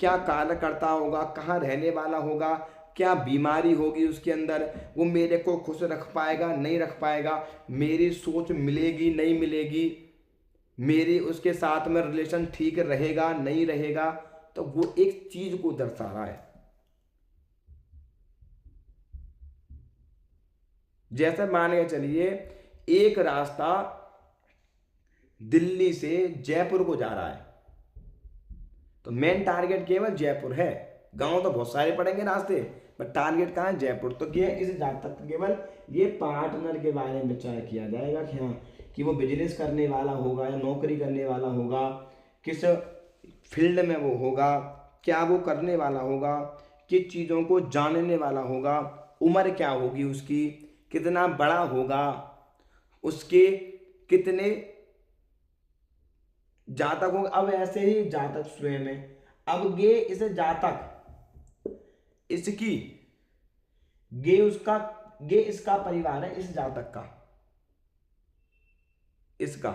क्या कार्य करता होगा, कहाँ रहने वाला होगा, क्या बीमारी होगी उसके अंदर, वो मेरे को खुश रख पाएगा नहीं रख पाएगा, मेरी सोच मिलेगी नहीं मिलेगी, मेरी उसके साथ में रिलेशन ठीक रहेगा नहीं रहेगा। तो वो एक चीज को दर्शा रहा है। जैसे मान के चलिए एक रास्ता दिल्ली से जयपुर को जा रहा है, तो मेन टारगेट केवल जयपुर है, गांव तो बहुत सारे पड़ेंगे रास्ते, बट टारगेट कहाँ है, जयपुर। तो ये इस जातक केवल ये पार्टनर के बारे में विचार किया जाएगा कि हाँ, कि वो बिजनेस करने वाला होगा या नौकरी करने वाला होगा, किस फील्ड में वो होगा, क्या वो करने वाला होगा, किस चीज़ों को जानने वाला होगा, उम्र क्या होगी उसकी, कितना बड़ा होगा, उसके कितने जातक होंगे। अब ऐसे ही जातक स्वयं है, अब ये इस जातक, इसकी, ये इसका परिवार है, इस जातक का, इसका,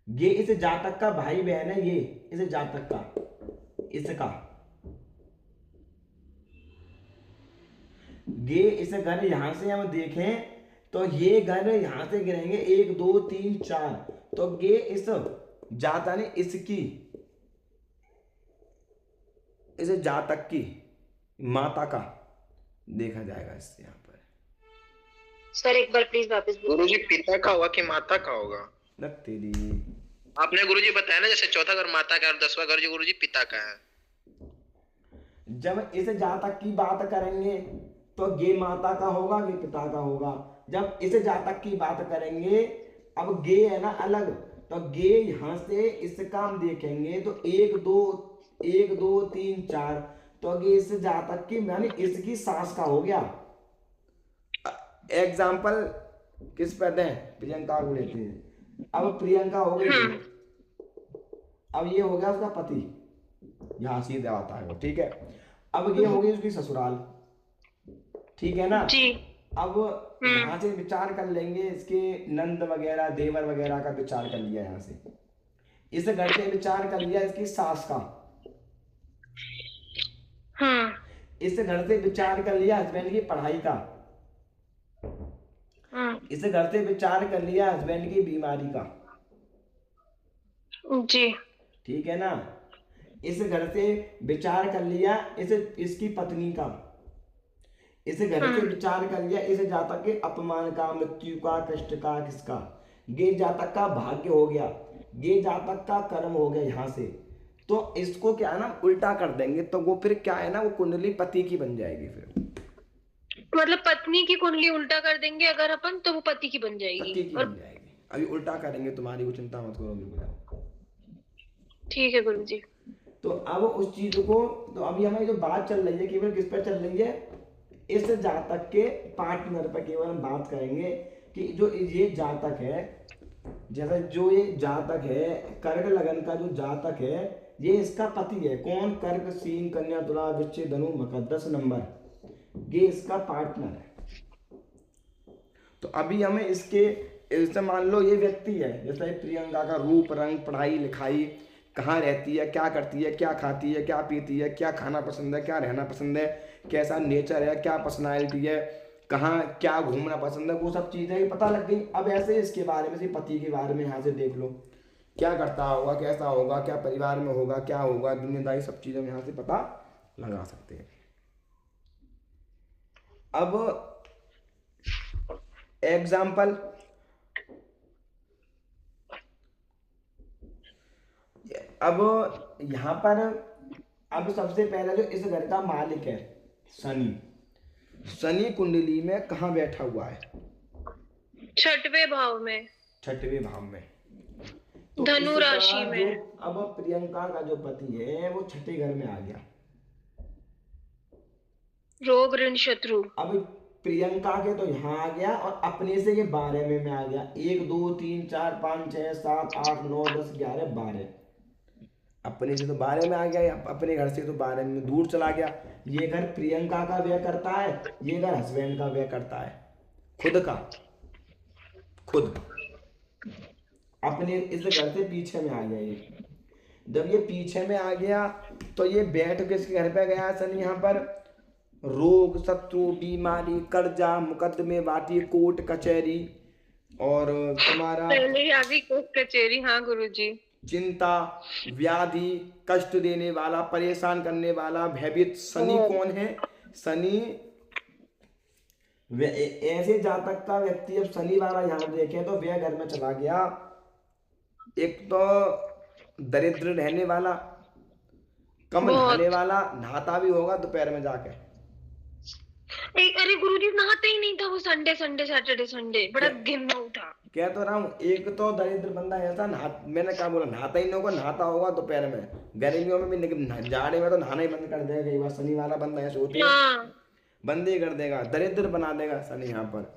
ये इस जातक का भाई बहन है, ये इस जातक का, इसका, ये इस घर यहां से हम देखें तो ये घर यहां से गिरेंगे 1 2 3 4, तो ये इस जातक ने इसकी, इस जातक की माता का देखा जाएगा इससे यहाँ पर। सर एक बार प्लीज वापस बोलिए। गुरुजी पिता का होगा कि माता का होगा? न तेरी, आपने गुरुजी बताया ना, जैसे चौथा घर माता का और 10वां घर जो गुरुजी पिता का है। जब इस जातक की बात करेंगे तो गे माता का होगा, गे पिता का होगा। जब इस जातक की बात करेंगे, अब गे है ना अलग, तो गे यहाँ से इसका हम देखेंगे तो 1 2 3 4, तो गे इस जातक की यानी इसकी सास का हो गया। एग्जाम्पल किस पर दें, प्रियंका को लेते हैं। अब प्रियंका हो गई, अब ये हो गया उसका पति, यहाँ सीधे आता है वो, ठीक है। अब ये हो गई उसकी ससुराल, ठीक है ना जी। अब यहाँ से विचार कर लेंगे, इसके नंद वगैरह देवर वगैरह का विचार कर लिया, यहाँ से इस घर से विचार कर लिया इसकी सास का, इस घर से विचार कर लिया हस्बैंड की पढ़ाई का, इस घर से विचार कर लिया हस्बैंड की बीमारी का, जी। ठीक है ना। इस घर से विचार कर लिया इसकी पत्नी का, इस घर से विचार कर लिया इस जातक के अपमान का, मृत्यु का, कष्ट का, किसका, ये जातक का भाग्य हो गया, ये जातक का कर्म हो गया यहाँ से। तो इसको क्या है ना उल्टा कर देंगे, तो वो फिर क्या है ना वो कुंडली पति की बन जाएगी। फिर मतलब पत्नी की कुंडली उल्टा कर देंगे अगर अपन, तो वो पति की बन जाएगी। पति की बन जाएगी। अभी उल्टा करेंगे तुम्हारी, वो चिंता मत करो बिल्कुल। ठीक है गुरुजी। तो अब उस चीज को, तो अभी हमें जो बात चल रही है केवल किस पर चल रही है, इस जातक के पार्टनर पर केवल हम बात करेंगे कि जो ये जातक है, जैसा जो ये जातक है कर्क लगन का जो जातक है, ये इसका पति है। कौन? कर्क, सिंह, कन्या, तुला, वृश्चिक, धनु, मकर, 10 नंबर, ये इसका पार्टनर है। तो अभी हमें इसके, जैसे मान लो ये व्यक्ति है, जैसे प्रियंका का रूप, रंग, पढ़ाई लिखाई, कहाँ रहती है, क्या करती है, क्या खाती है, क्या पीती है, क्या खाना पसंद है, क्या रहना पसंद है, कैसा नेचर है, क्या पर्सनालिटी है, कहाँ क्या घूमना पसंद है, वो सब चीज़ें पता लग गई। अब ऐसे इसके बारे में, पति के बारे में यहाँ से देख लो, क्या करता होगा, कैसा होगा, क्या परिवार में होगा, क्या होगा, दुनियादारी, सब चीज़ें हम यहाँ से पता लगा सकते हैं। अब एग्जाम्पल, अब यहाँ पर अब सबसे पहला जो इस घर का मालिक है शनि, शनि कुंडली में कहाँ बैठा हुआ है? 6वें भाव में, 6वें भाव में, तो धनु राशि में। अब प्रियंका का जो पति है वो 6ठे घर में आ गया, रोग, ऋण, शत्रु। अब प्रियंका के तो यहाँ आ गया और अपने से ये 12वें में आ गया। 1 2 3 4 5 6 7 8 9 10 11 12, अपने से तो 12 में आ गया, अपने घर से तो 12 में दूर चला गया। ये घर प्रियंका का व्यय करता है, ये घर हस्बैंड का व्यय करता है, खुद का, खुद अपने इस घर से पीछे में आ गया। ये जब ये पीछे में आ गया तो ये बैठ के इसके घर पे गया शनि, यहाँ पर रोग, शत्रु, बीमारी, कर्जा, मुकदमे, बाटी, कोर्ट कचहरी, और तुम्हारा पहले आ गई कोर्ट कचहरी। हाँ गुरुजी। चिंता, व्याधि, कष्ट देने वाला, परेशान करने वाला, भयभीत। शनि कौन है? शनि ऐसे जातक का व्यक्ति, अब शनि वाला यहाँ देखे तो व्यय घर में चला गया। एक तो दरिद्र रहने वाला, कम नहाने वाला, नहाता भी होगा दोपहर में जाके। अरे गुरुजी नहाते ही नहीं था वो, संडे सैटरडे संडे बड़ा गिरना उठा। कह तो रहा हूँ, एक तो दरिद्र बंदा ऐसा मैंने क्या बोला, नहाता ही नहीं होगा, नहाता होगा दोपहर में, गर्मियों में भी, लेकिन जाड़े में तो नहाना ही बंद कर देगा। कई बार शनि वाला बंदा ऐसे होते हैं, बंद ही कर देगा, दरिद्र बना देगा शनि। यहाँ पर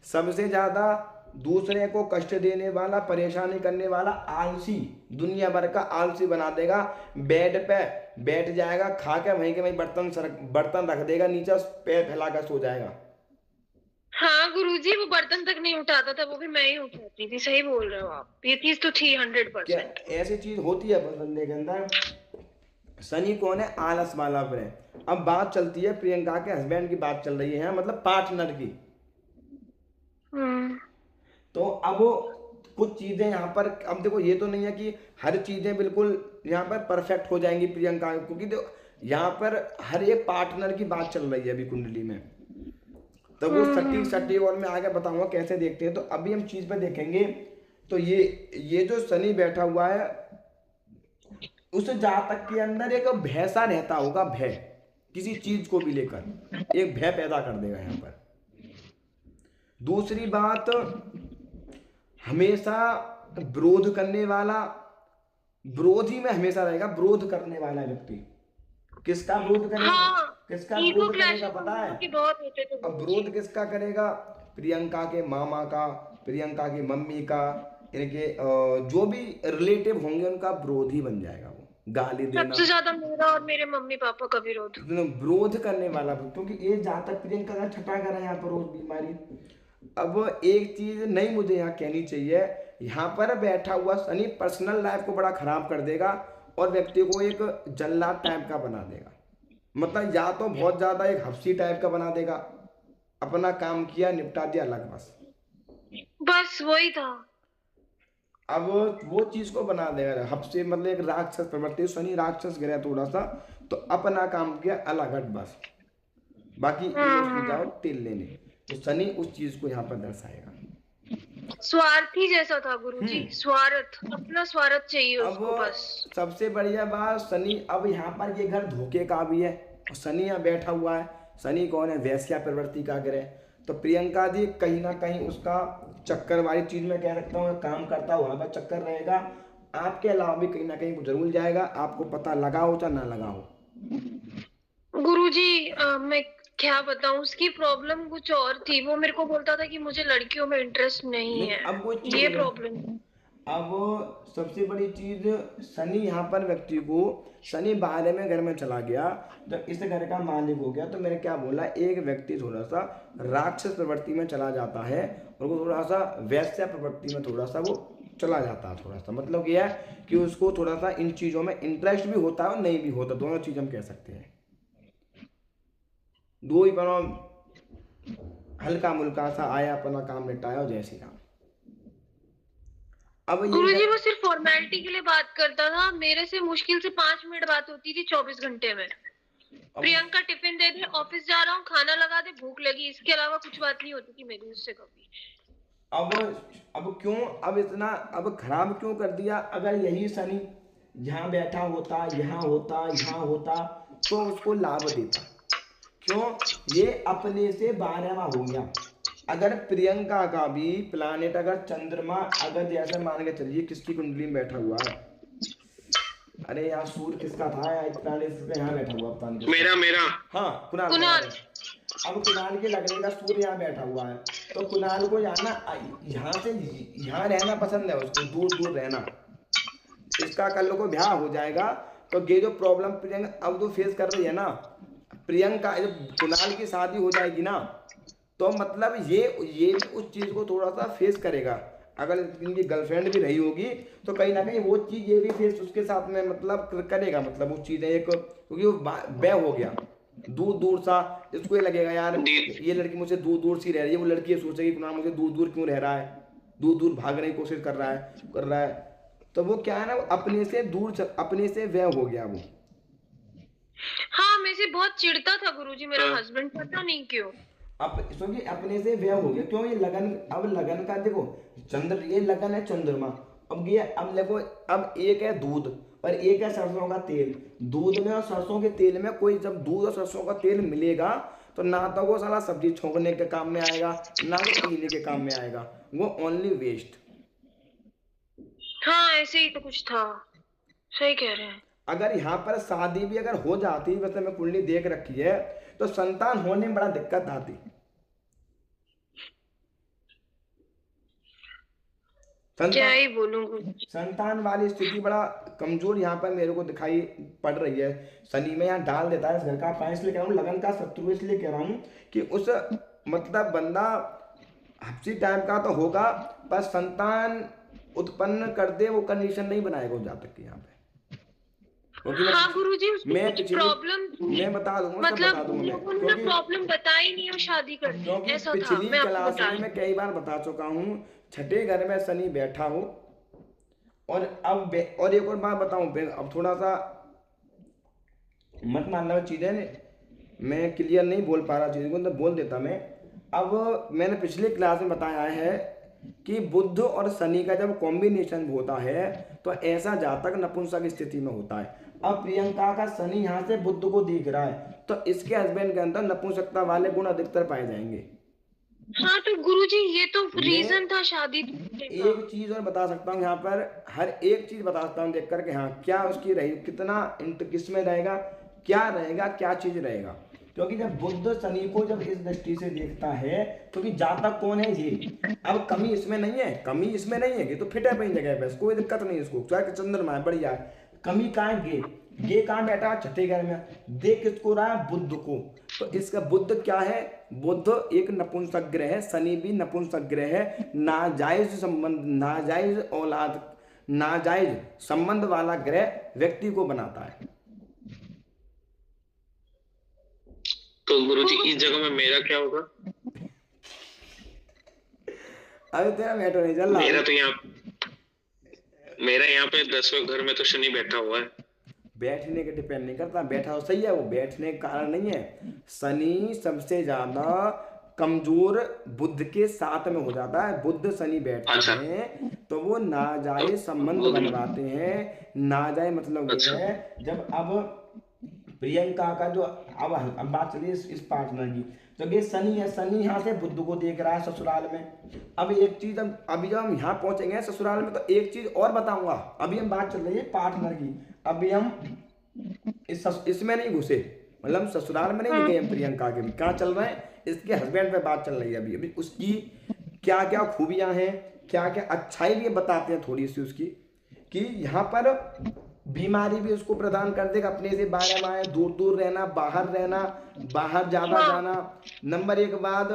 सबसे ज्यादा दूसरे को कष्ट देने वाला, परेशानी करने वाला, आलसी, दुनिया भर का आलसी बना देगा। बेड पे बैठ जाएगा, खा के वहीं के वहीं बर्तन रख देगा नीचे, पैर फैला कर सो जाएगा। हाँ गुरुजी, वो बर्तन तक नहीं उठाता था, वो भी मैं ही उठाती थी। सही बोल रहे हो आप, ये चीज तो थी 100%। ऐसी चीज होती है बंदे के अंदर। शनि कौन है? आलस वाला ग्रह। अब बात चलती है प्रियंका के हस्बैंड की, बात चल रही है, मतलब पार्टनर की। तो अब कुछ चीजें यहाँ पर, अब देखो ये तो नहीं है कि हर चीजें बिल्कुल यहाँ पर परफेक्ट हो जाएंगी प्रियंका, क्योंकि यहाँ पर हर एक पार्टनर की बात चल रही है अभी कुंडली में। तो वो सटीक और मैं आगे बताऊंगा कैसे देखते हैं। तो अभी हम चीज पे देखेंगे, तो ये जो शनि बैठा हुआ है, उस जातक के अंदर एक भय सा रहता होगा, भय, किसी चीज को भी लेकर एक भय पैदा कर देगा यहाँ पर। दूसरी बात, हमेशा विरोध करने वाला, विरोधी में हमेशा रहेगा, विरोध करने वाला व्यक्ति। किसका विरोध करेगा? हाँ, किसका ईगो विरोध क्लैश करेगा पता है? बहुत होते थे अब विरोध किसका करेगा? प्रियंका के मामा का, प्रियंका की मम्मी का, इनके जो भी रिलेटिव होंगे उनका विरोधी बन जाएगा वो, गाली देना। सबसे ज्यादा मेरा और मेरे मम्मी पापा का विरोध। विरोध करने वाला, क्योंकि ये जहाँ तक प्रियंका का छठा घर है यहाँ पर रोज बीमारी। अब एक चीज नहीं मुझे यहाँ कहनी चाहिए, यहाँ पर बैठा हुआ शनि पर्सनल लाइफ को बड़ा खराब कर देगा और व्यक्ति को एक जल्लाद टाइप का बना देगा। मतलब या तो बहुत ज्यादा एक हफ्सी टाइप का बना देगा, अपना काम किया निपटा दिया अलग, बस वही था। अब वो चीज को बना देगा हफ्से, मतलब एक राक्षस प्रवृत्ति, शनि राक्षस गिरा थोड़ा सा, तो अपना काम किया अलग हट बस, बाकी जाओ तेल लेने। तो शनि उस चीज को यहाँ पर दर्शाएगा। स्वार्थी जैसा था गुरुजी, स्वार्थ, अपना स्वार्थ चाहिए उसको अब बस। सबसे बढ़िया बात, शनि अब यहाँ पर ये घर धोखे का भी है और शनि यहाँ बैठा हुआ है। शनि कौन है? वैश्या प्रवृत्ति का ग्रह। तो प्रियंका जी कहीं ना कहीं उसका चक्कर वाली चीज में कह सकता हूँ काम करता हुआ वहां पर चक्कर रहेगा। आपके अलावा भी कहीं ना कहीं वो जरूर जाएगा, आपको पता लगा हो चाहे ना लगा हो। गुरुजी मैं क्या बताऊं, उसकी प्रॉब्लम कुछ और थी। वो मेरे को बोलता था कि मुझे लड़कियों में इंटरेस्ट नहीं है, अब वो चीज ये है। प्रॉब्लम। अब सबसे बड़ी चीज, शनि यहाँ पर व्यक्ति को, शनि 12वें घर में चला गया, जब इस घर का मालिक हो गया, तो मैंने क्या बोला, एक व्यक्ति थोड़ा सा राक्षस प्रवृत्ति में चला जाता है और वो थोड़ा सा वैश्य प्रवृत्ति में थोड़ा सा वो चला जाता है। थोड़ा सा मतलब यह है कि उसको थोड़ा सा इन चीजों में इंटरेस्ट भी होता है और नहीं भी होता, दोनों चीज हम कह सकते हैं। दो ही बनो, हल्का मुल्का सा आया, अपना काम निपटाया और जय श्री राम। अब गुरुजी वो सिर्फ फॉर्मेलिटी के लिए बात करता था मेरे से, मुश्किल से 5 मिनट बात होती थी 24 घंटे में। प्रियंका टिफिन दे दे, ऑफिस जा रहा हूँ, खाना लगा दे, भूख लगी, इसके अलावा कुछ बात नहीं होती थी मेरी उससे कभी। अब क्यों, अब इतना अब खराब क्यों कर दिया? अगर यही शनि यहाँ बैठा होता, यहाँ होता, यहाँ होता, तो उसको लाभ देता। क्यों? ये अपने से 12वां हो गया। अगर प्रियंका का भी प्लानेट, अगर चंद्रमा, अगर जैसे मान के चलिए किसकी कुंडली में बैठा हुआ है, अरे यार सूर्य किसका था यार, प्लानेट यहाँ बैठा हुआ पता नहीं, मेरा हाँ कुणाल। अब कुणाल के लगने का सूर्य यहाँ बैठा हुआ है, तो कुणाल को यहाँ से यहाँ रहना पसंद है, उसको दूर दूर रहना। इसका कल को ब्याह हो जाएगा, तो ये जो प्रॉब्लम प्रियंका अब तो फेस कर रही है ना, प्रियंका जब कुणाल की शादी हो जाएगी ना, तो मतलब ये भी उस चीज को थोड़ा सा फेस करेगा। अगर इनकी गर्लफ्रेंड भी रही होगी तो कहीं ना कहीं वो चीज ये भी फेस उसके साथ में मतलब करेगा, मतलब वो चीजें एक, क्योंकि वो ब्याह हो गया दूर दूर सा, इसको ये लगेगा यार ये लड़की मुझसे दूर दूर सी रह रही है, वो लड़की ये सोचेगी कुणाल मुझे दूर दूर क्यों रह रहा है, दूर दूर भागने की कोशिश कर रहा है। तो वो क्या है ना, अपने से दूर, अपने से व्यय हो गया वो। हाँ, मेरे से बहुत चिढ़ता था गुरुजी मेरा हस्बैंड, पता नहीं क्यों। क्योंकि अपने से व्यय हो गया। क्यों? ये लगन, अब लगन का देखो चंद्र, ये लगन है चंद्रमा। अब ये, अब देखो, अब एक है दूध और एक है सरसों का तेल। दूध में और सरसों के तेल में कोई, जब दूध और सरसों का तेल मिलेगा तो ना तो वो साला सब्जी छोंकने के काम में आएगा, ना तो पीने के काम में आएगा, वो ओनली वेस्ट। हाँ ऐसे ही तो कुछ था, सही कह रहे हैं। अगर यहाँ पर शादी भी अगर हो जाती, वैसे मैं कुंडली देख रखी है, तो संतान होने में बड़ा दिक्कत आती। क्या ही बोलूं, संतान वाली स्थिति बड़ा कमजोर यहाँ पर मेरे को दिखाई पड़ रही है। शनि में यहाँ डाल देता है इस घर का। मैं इसलिए कह रहा हूँ लगन का शत्रु, इसलिए कह रहा हूँ कि उस मतलब बंदा हफ्सी टाइम का तो होगा, पर संतान उत्पन्न कर दे वो कंडीशन नहीं बनाएगा जहाँ तक यहाँ पे। हाँ गुरुजी, मैं प्रॉब्लम मैं बता दूंगा, मतलब उन्होंने प्रॉब्लम बताई नहीं और शादी कर दी, ऐसा था। पिछली क्लास में मैं कई बार बता चुका हूँ, छठे घर में शनि बैठा हो। और अब और एक और बात बताऊं, अब थोड़ा सा मत मानना चीजें, मैं क्लियर नहीं बोल पा रहा चीज़ को, तो बोल देता मैं। अब मैंने पिछले क्लास में बताया है कि बुध और शनि का जब कॉम्बिनेशन होता है तो ऐसा जातक नपुंसक स्थिति में होता है। अब प्रियंका का शनि यहाँ से बुध को देख रहा है, तो इसके हस्बैंड के अंदर नपुंसकता वाले गुण अधिकतर पाए जाएंगे। हाँ तो गुरुजी ये तो मैं रीजन था शादी टूटने का। एक चीज और बता सकता हूँ यहाँ पर, हर एक चीज बता सकता हूँ देख करके, हाँ क्या उसकी रही, कितना किस में रहेगा, क्या रहेगा, क्या चीज रहेगा। क्योंकि जब बुध शनि को जब इस दृष्टि से देखता है, क्योंकि जातक कौन है ये, अब कमी इसमें नहीं है, कमी इसमें नहीं है, ये तो फिट है अपनी जगह पे, कोई दिक्कत नहीं इसको, चाहे चंद्रमा है बढ़िया है। कमी कहाँ है, ये कहाँ बैठा है, छठे घर में, देख किसको रहा है, बुध को। तो इसका बुध क्या है, बुध एक नपुंसक ग्रह है, शनि भी नपुंसक ग्रह है, नाजायज संबंध, नाजायज औलाद, नाजायज संबंध वाला ग्रह व्यक्ति को बनाता है। तो गुरुजी इस जगह में मेरा क्या होगा? अभी तेरा मैटर नहीं चल रहा। मेरा यहाँ पे 10वें घर में तो शनि बैठा हुआ है। बैठने के डिपेंड नहीं करता, बैठा हो सही है, वो बैठने का कारण नहीं है। शनि सबसे ज्यादा कमजोर बुध के साथ में हो जाता है, बुध शनि बैठते हैं तो वो नाजायज संबंध बनवाते हैं। नाजायज मतलब ये है, जब अब प्रियंका का जो अब बात चलिए इस पार्टनर की, तो ये शनि है, शनि यहाँ से बुध को देख रहा है ससुराल में। अब एक चीज, अभी जब हम यहाँ पहुंचेंगे ससुराल में, तो एक चीज और बताऊंगा। अभी हम बात चल रही है पार्टनर की, अभी हम इसमें नहीं घुसे, मतलब ससुराल में नहीं गए हम प्रियंका के, कहाँ चल रहे हैं, इसके हस्बैंड पे बात चल रही है। अभी उसकी क्या क्या खूबियां हैं, क्या क्या अच्छाई भी बताते हैं थोड़ी सी उसकी, कि यहाँ पर बीमारी भी उसको प्रदान कर देगा, अपने से बाहर बाहर दूर दूर रहना, बाहर ज्यादा जाना। नंबर 1 बात,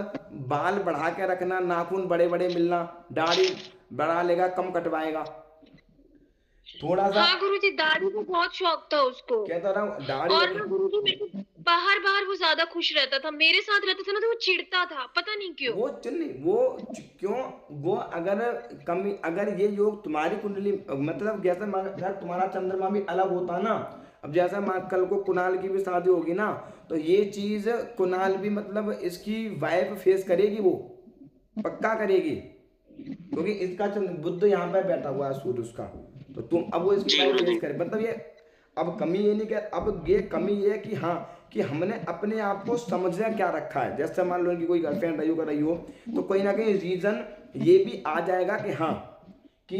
बाल बढ़ा के रखना, नाखून बड़े बड़े मिलना, दाढ़ी बढ़ा लेगा, कम कटवाएगा थोड़ा सा। हाँ गुरुजी, दाढ़ी को बहुत शौक था उसको, कहता रहा हूँ दाढ़ी। और गुरुजी मेरे को बाहर वो ज्यादा खुश रहता था, मेरे साथ रहता था ना तो वो चिढ़ता था, पता नहीं क्यों। वो अगर कमी, अगर ये योग तुम्हारी कुंडली, मतलब जैसा तुम्हारा चंद्रमा भी अलग होता ना, अब जैसा कल को कुणाल की भी शादी होगी ना, तो ये चीज कुणाल भी मतलब इसकी वाइफ फेस करेगी, वो पक्का करेगी, क्योंकि इसका बुध यहाँ पे बैठा हुआ है सूर्य उसका, तो तुम अब वो इसकी वाइफ फेस करे। मतलब ये अब कमी ये नहीं, अब ये कमी ये कि हाँ, कि हमने अपने आप को समझना क्या रखा है। जैसे मान लो कि कोई गर्लफ्रेंड रही हो, तो कोई ना कहीं रीजन ये भी आ जाएगा कि हाँ, कि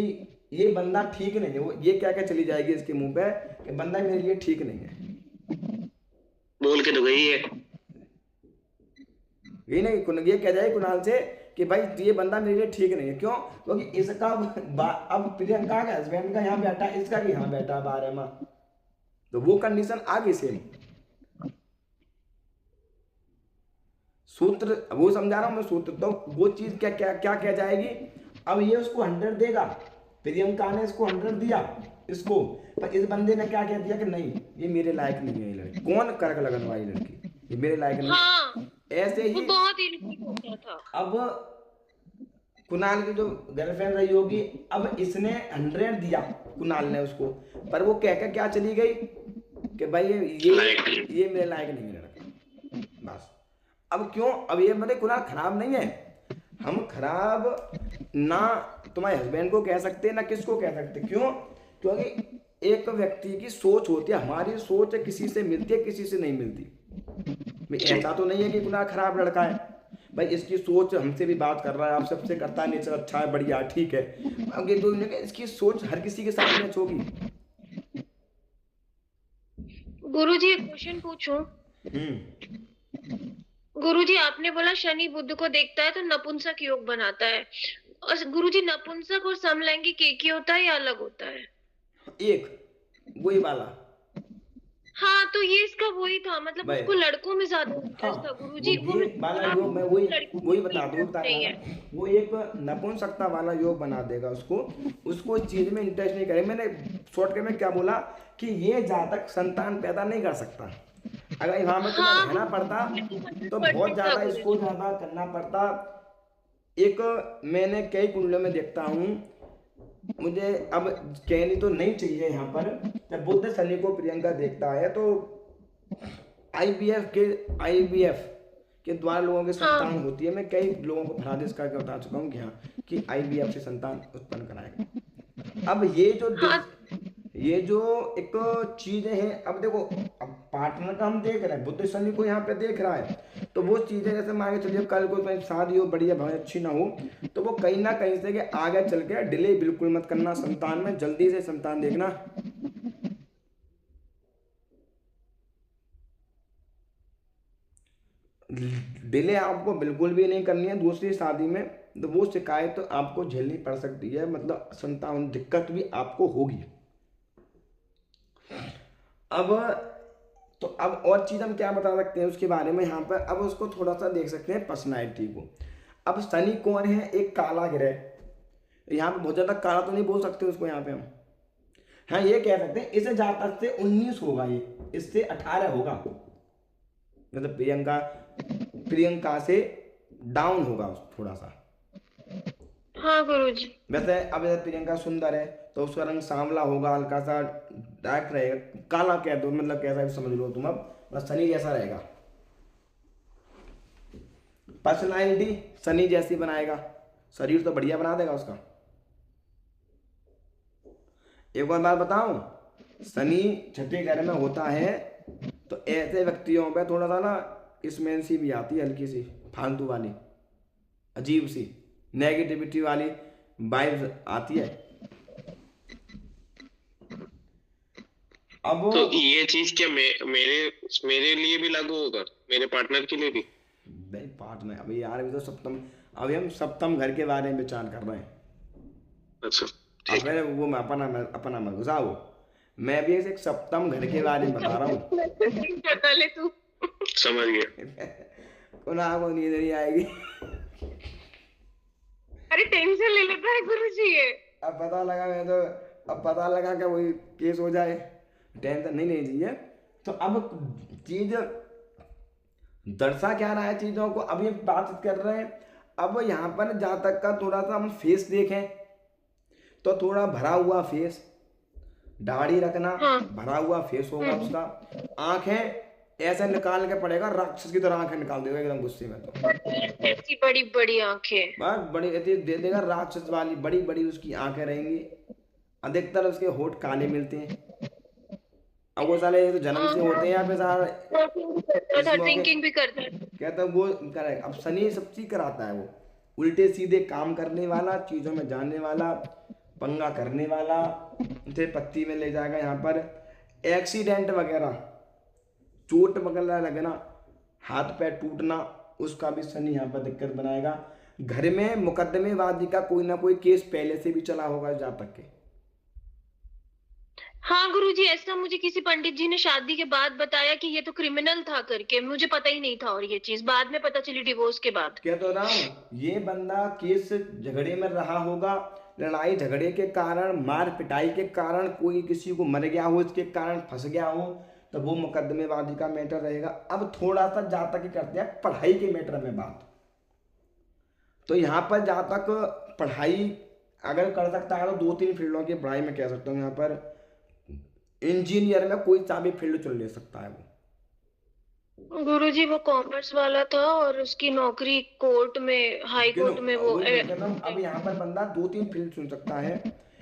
ये बंदा ठीक नहीं है, वो ये क्या क्या चली जाएगी इसके मुंह पे कि बंदा मेरे लिए ठीक नहीं है, बोल के तो गई है ये नहीं, ये कह जाए कुणाल से कि भाई ये बंदा मेरे लिए ठीक नहीं है। क्यों? क्योंकि इसका अब प्रियंका का हस्बैंड का यहाँ बैठा, इसका भी यहाँ बैठा 12 माह, तो वो कंडीशन आ गई सेम। सूत्र वो समझा रहा हूं मैं, सूत्र तो वो चीज क्या क्या क्या कह जाएगी। अब ये उसको 100 देगा, प्रियंका ने इसको 100 दिया इसको, पर इस बंदे ने क्या कह दिया कि नहीं ये मेरे लायक नहीं है, ये लड़की कौन कर्क लगन वाली लड़की, ये मेरे लायक नहीं। हाँ, ऐसे ही वो बहुत इरिटेट हो गया था। अब कुणाल की जो गर्लफ्रेंड रही होगी, अब इसने 100 दिया कुणाल ने उसको, पर वो कहकर क्या चली गई कि भाई ये मेरे लायक नहीं है लड़का, बस। अब क्यों? अब ये मतलब कुणाल खराब नहीं है, हम खराब ना तुम्हारे हस्बैंड को कह सकते ना किसको कह सकते। क्यों? क्योंकि एक व्यक्ति की सोच होती है, हमारी सोच किसी से मिलती है किसी से नहीं मिलती। ऐसा तो नहीं है कि कुणाल खराब लड़का है, भाई इसकी सोच हमसे भी बात कर रहा है, आप सबसे करता है, नेचर अच्छा है, बढ़िया ठीक है, अब ये तो इसकी सोच हर किसी के साथ मैच होगी। गुरुजी एक क्वेश्चन पूछूं? गुरुजी आपने बोला शनि बुध को देखता है तो नपुंसक योग बनाता है, और गुरुजी नपुंसक और समलैंगिक एक ही होता है या अलग होता है? एक वही वाला। हाँ तो ये इसका वही था, मतलब उसको लड़कों में ज्यादा इंटरेस्ट था गुरुजी। वो वाला योग मैं वही बता दूं, वो एक नपुंसकता वाला योग बना देगा उसको इस चीज में इंटरेस्ट नहीं करे। मैंने शॉर्टकट में क्या बोला कि ये जातक संतान पैदा नहीं कर सकता, अगर वहां में तुम्हें रहना पड़ता तो बहुत ज्यादा इसको ज्यादा करना पड़ता। एक मैंने कई कुंडलों में देखता हूँ, मुझे अब कहनी तो नहीं चाहिए यहाँ पर, जब बुध शनि को प्रियंका देखता है तो आईवीएफ के द्वारा लोगों की संतान होती है। मैं कई लोगों को फरादिश करके बता चुका हूँ कि हाँ, कि आईवीएफ से संतान उत्पन्न कराएगा। अब ये जो एक चीजें हैं, अब देखो, अब पार्टनर का हम देख रहे हैं, बुद्ध शनि को यहाँ पे देख रहा है, तो वो चीजें जैसे मान के चलिए कल को तुम्हारी शादी हो बढ़िया भाई अच्छी ना हो, तो वो कहीं ना कहीं से कि आगे चल के डिले बिल्कुल मत करना संतान में, जल्दी से संतान देखना। डिले आपको बिल्कुल भी नहीं करनी है दूसरी शादी में, तो वो शिकायत तो आपको झेलनी पड़ सकती है, मतलब संतान दिक्कत भी आपको होगी। अब तो अब और चीज हम क्या बता सकते हैं उसके बारे में यहाँ पर, अब उसको थोड़ा सा देख सकते हैं पर्सनालिटी को। अब शनि कौन है? एक काला ग्रह, यहाँ पे बहुत ज्यादा काला तो नहीं बोल सकते उसको यहाँ पे हम, हाँ ये कह सकते हैं इसे जातक से 19 होगा, ये इससे 18 होगा, मतलब प्रियंका से डाउन होगा थोड़ा सा। हाँ गुरुजी। वैसे अब जैसे प्रियंका सुंदर है तो उसका रंग सांवला होगा, हल्का सा डार्क रहेगा, काला कह दो मतलब कैसा भी समझ लो तुम, अब मतलब शनि जैसा रहेगा। पर्सनालिटी शनि जैसी बनाएगा, शरीर तो बढ़िया बना देगा उसका। एक और बात बताऊं, शनि छठे घर में होता है तो ऐसे व्यक्तियों पे थोड़ा सा ना इसमें सी भी आती है, हल्की सी फालतू वाली, अजीब सी नेगेटिविटी वाली वाइब्स आती है। अब तो ये चीज क्या मेरे लिए भी लागू होगा, मेरे पार्टनर के लिए भी? नहीं पार्टनर, अभी यार अभी तो सप्तम, अभी हम सप्तम घर के बारे में विचार कर रहे हैं। अच्छा अब मैंने वो अपना मत घुसाओ, मैं भी एक सप्तम घर के बारे में बता रहा हूँ। ले तू। समझ गया। को नींद नहीं आएगी। अरे टेंशन ले लेता है गुरुजी ये। अब पता लगा मैं तो, अब पता लगा कि वही केस हो जाए, टेंशन नहीं लेनी चाहिए। तो अब चीज दर्शा क्या रहा है चीजों को, अभी बातचीत कर रहे हैं। अब यहाँ पर जातक का थोड़ा सा हम फेस देखें तो थोड़ा भरा हुआ फेस, दाढ़ी रखना, भरा हुआ फेस होगा उसका, आंखें ऐसे निकाल के पड़ेगा, राक्षस की तरह आंखें निकाल देगा एकदम गुस्से में, तो ऐसी बड़ी बड़ी आंखें, बस बड़ी दे देगा राक्षस वाली, बड़ी बड़ी उसकी आंखें रहेंगी। अधिकतर उसके होठ काले मिलते हैं। अब वो साले तो जन्म से होते हैं यहाँ पे सारा, ड्रिंकिंग भी करता है, कहता है वो करेगा। अब शनि सब चीज कराता है, वो उल्टे सीधे काम करने वाला, चीजों में जानने वाला, पंगा करने वाला, थे पत्ती में ले जाएगा। यहाँ पर एक्सीडेंट वगैरह, चोट वगैरह लगना, हाथ पैर टूटना, उसका भी शनि यहाँ पर दिक्कत बनाएगा। घर में मुकदमेबाजी का कोई ना कोई केस पहले से भी चला होगा जातक के। हाँ गुरुजी, ऐसा मुझे किसी पंडित जी ने शादी के बाद बताया कि ये तो क्रिमिनल था करके, मुझे पता ही नहीं था, और ये चीज बाद में पता चली डिवोर्स के बाद। क्या तो रहा हूँ, ये बंदा केस झगड़े में रहा होगा, लड़ाई झगड़े के कारण, मार पिटाई के कारण, कोई किसी को मर गया हो, इसके कारण फंस गया हो, तो वो मुकदमेबाजी का मैटर रहेगा। अब थोड़ा सा जातक ही करते हैं पढ़ाई के मैटर में बात, तो यहाँ पर जातक पढ़ाई अगर कर सकता है तो 2-3 फील्डों की पढ़ाई में कह सकता हूँ। यहाँ पर इंजीनियर में कोई सा भी फील्ड चुन ले सकता है वो। गुरुजी वो कॉमर्स वाला था और उसकी नौकरी कोर्ट में, हाई कोर्ट में वो अब यहाँ पर बंदा 2-3 फील्ड चुन सकता है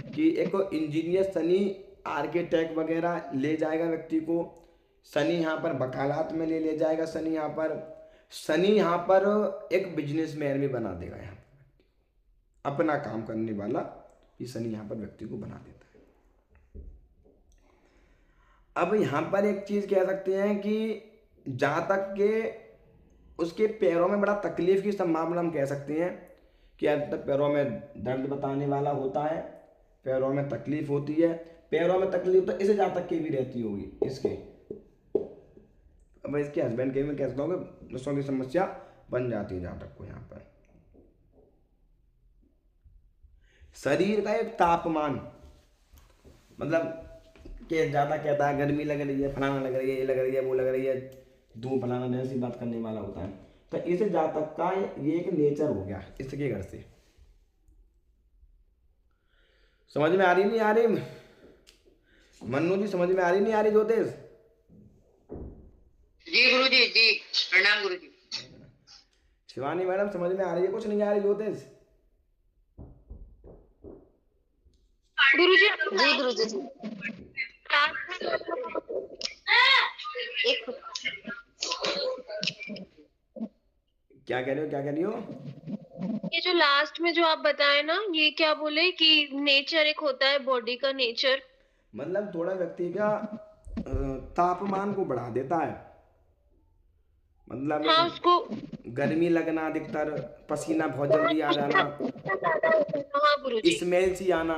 कि एक इंजीनियर शनि आर्किटेक्ट वगैरह ले जाएगा व्यक्ति को, शनि यहाँ पर वकालत में ले जाएगा, शनि यहाँ पर एक बिजनेसमैन भी बना देगा, यहाँ पर अपना काम करने वाला ये शनि यहाँ पर व्यक्ति को बना देता है। अब यहाँ पर एक चीज कह सकते हैं कि जातक के उसके पैरों में बड़ा तकलीफ की संभावना हम कह सकते हैं कि पैरों में दर्द बताने वाला होता है, पैरों में तकलीफ होती है। पैरों में तकलीफ तो इसे जातक की भी रहती होगी इसके, अब इसके हस्बैंड के में कह सकता हूँ कि नसों की समस्या बन जाती है जातक को। यहाँ पर शरीर का एक तापमान, मतलब कि ज्यादा कहता है गर्मी लग रही है, फलाना लग रही है, ये लग रही है, वो लग रही है, धूप फलाना, ऐसी बात करने वाला होता है। तो इसे जातक का ये एक नेचर हो गया इसके घर से। समझ में आ रही नहीं आ रही मन्नू जी? समझ में आ रही नहीं आ रही ज्योतिष जी? गुरुजी जी प्रणाम गुरुजी। शिवानी मैडम समझ में आ रही है? कुछ नहीं आ रही ज्योतिष? गुरुजी जी गुरुजी जी एक क्या कह रहे हो, क्या कह रही हो? ये जो लास्ट में जो आप बताए ना, ये क्या बोले कि नेचर एक होता है, बॉडी का नेचर। मतलब थोड़ा व्यक्ति का तापमान को बढ़ा देता है। मतलब हाँ, एक उसको गर्मी लगना, अधिकतर पसीना बहुत जल्दी आ जाना, हाँ गुरुजी, स्मेल सी आना,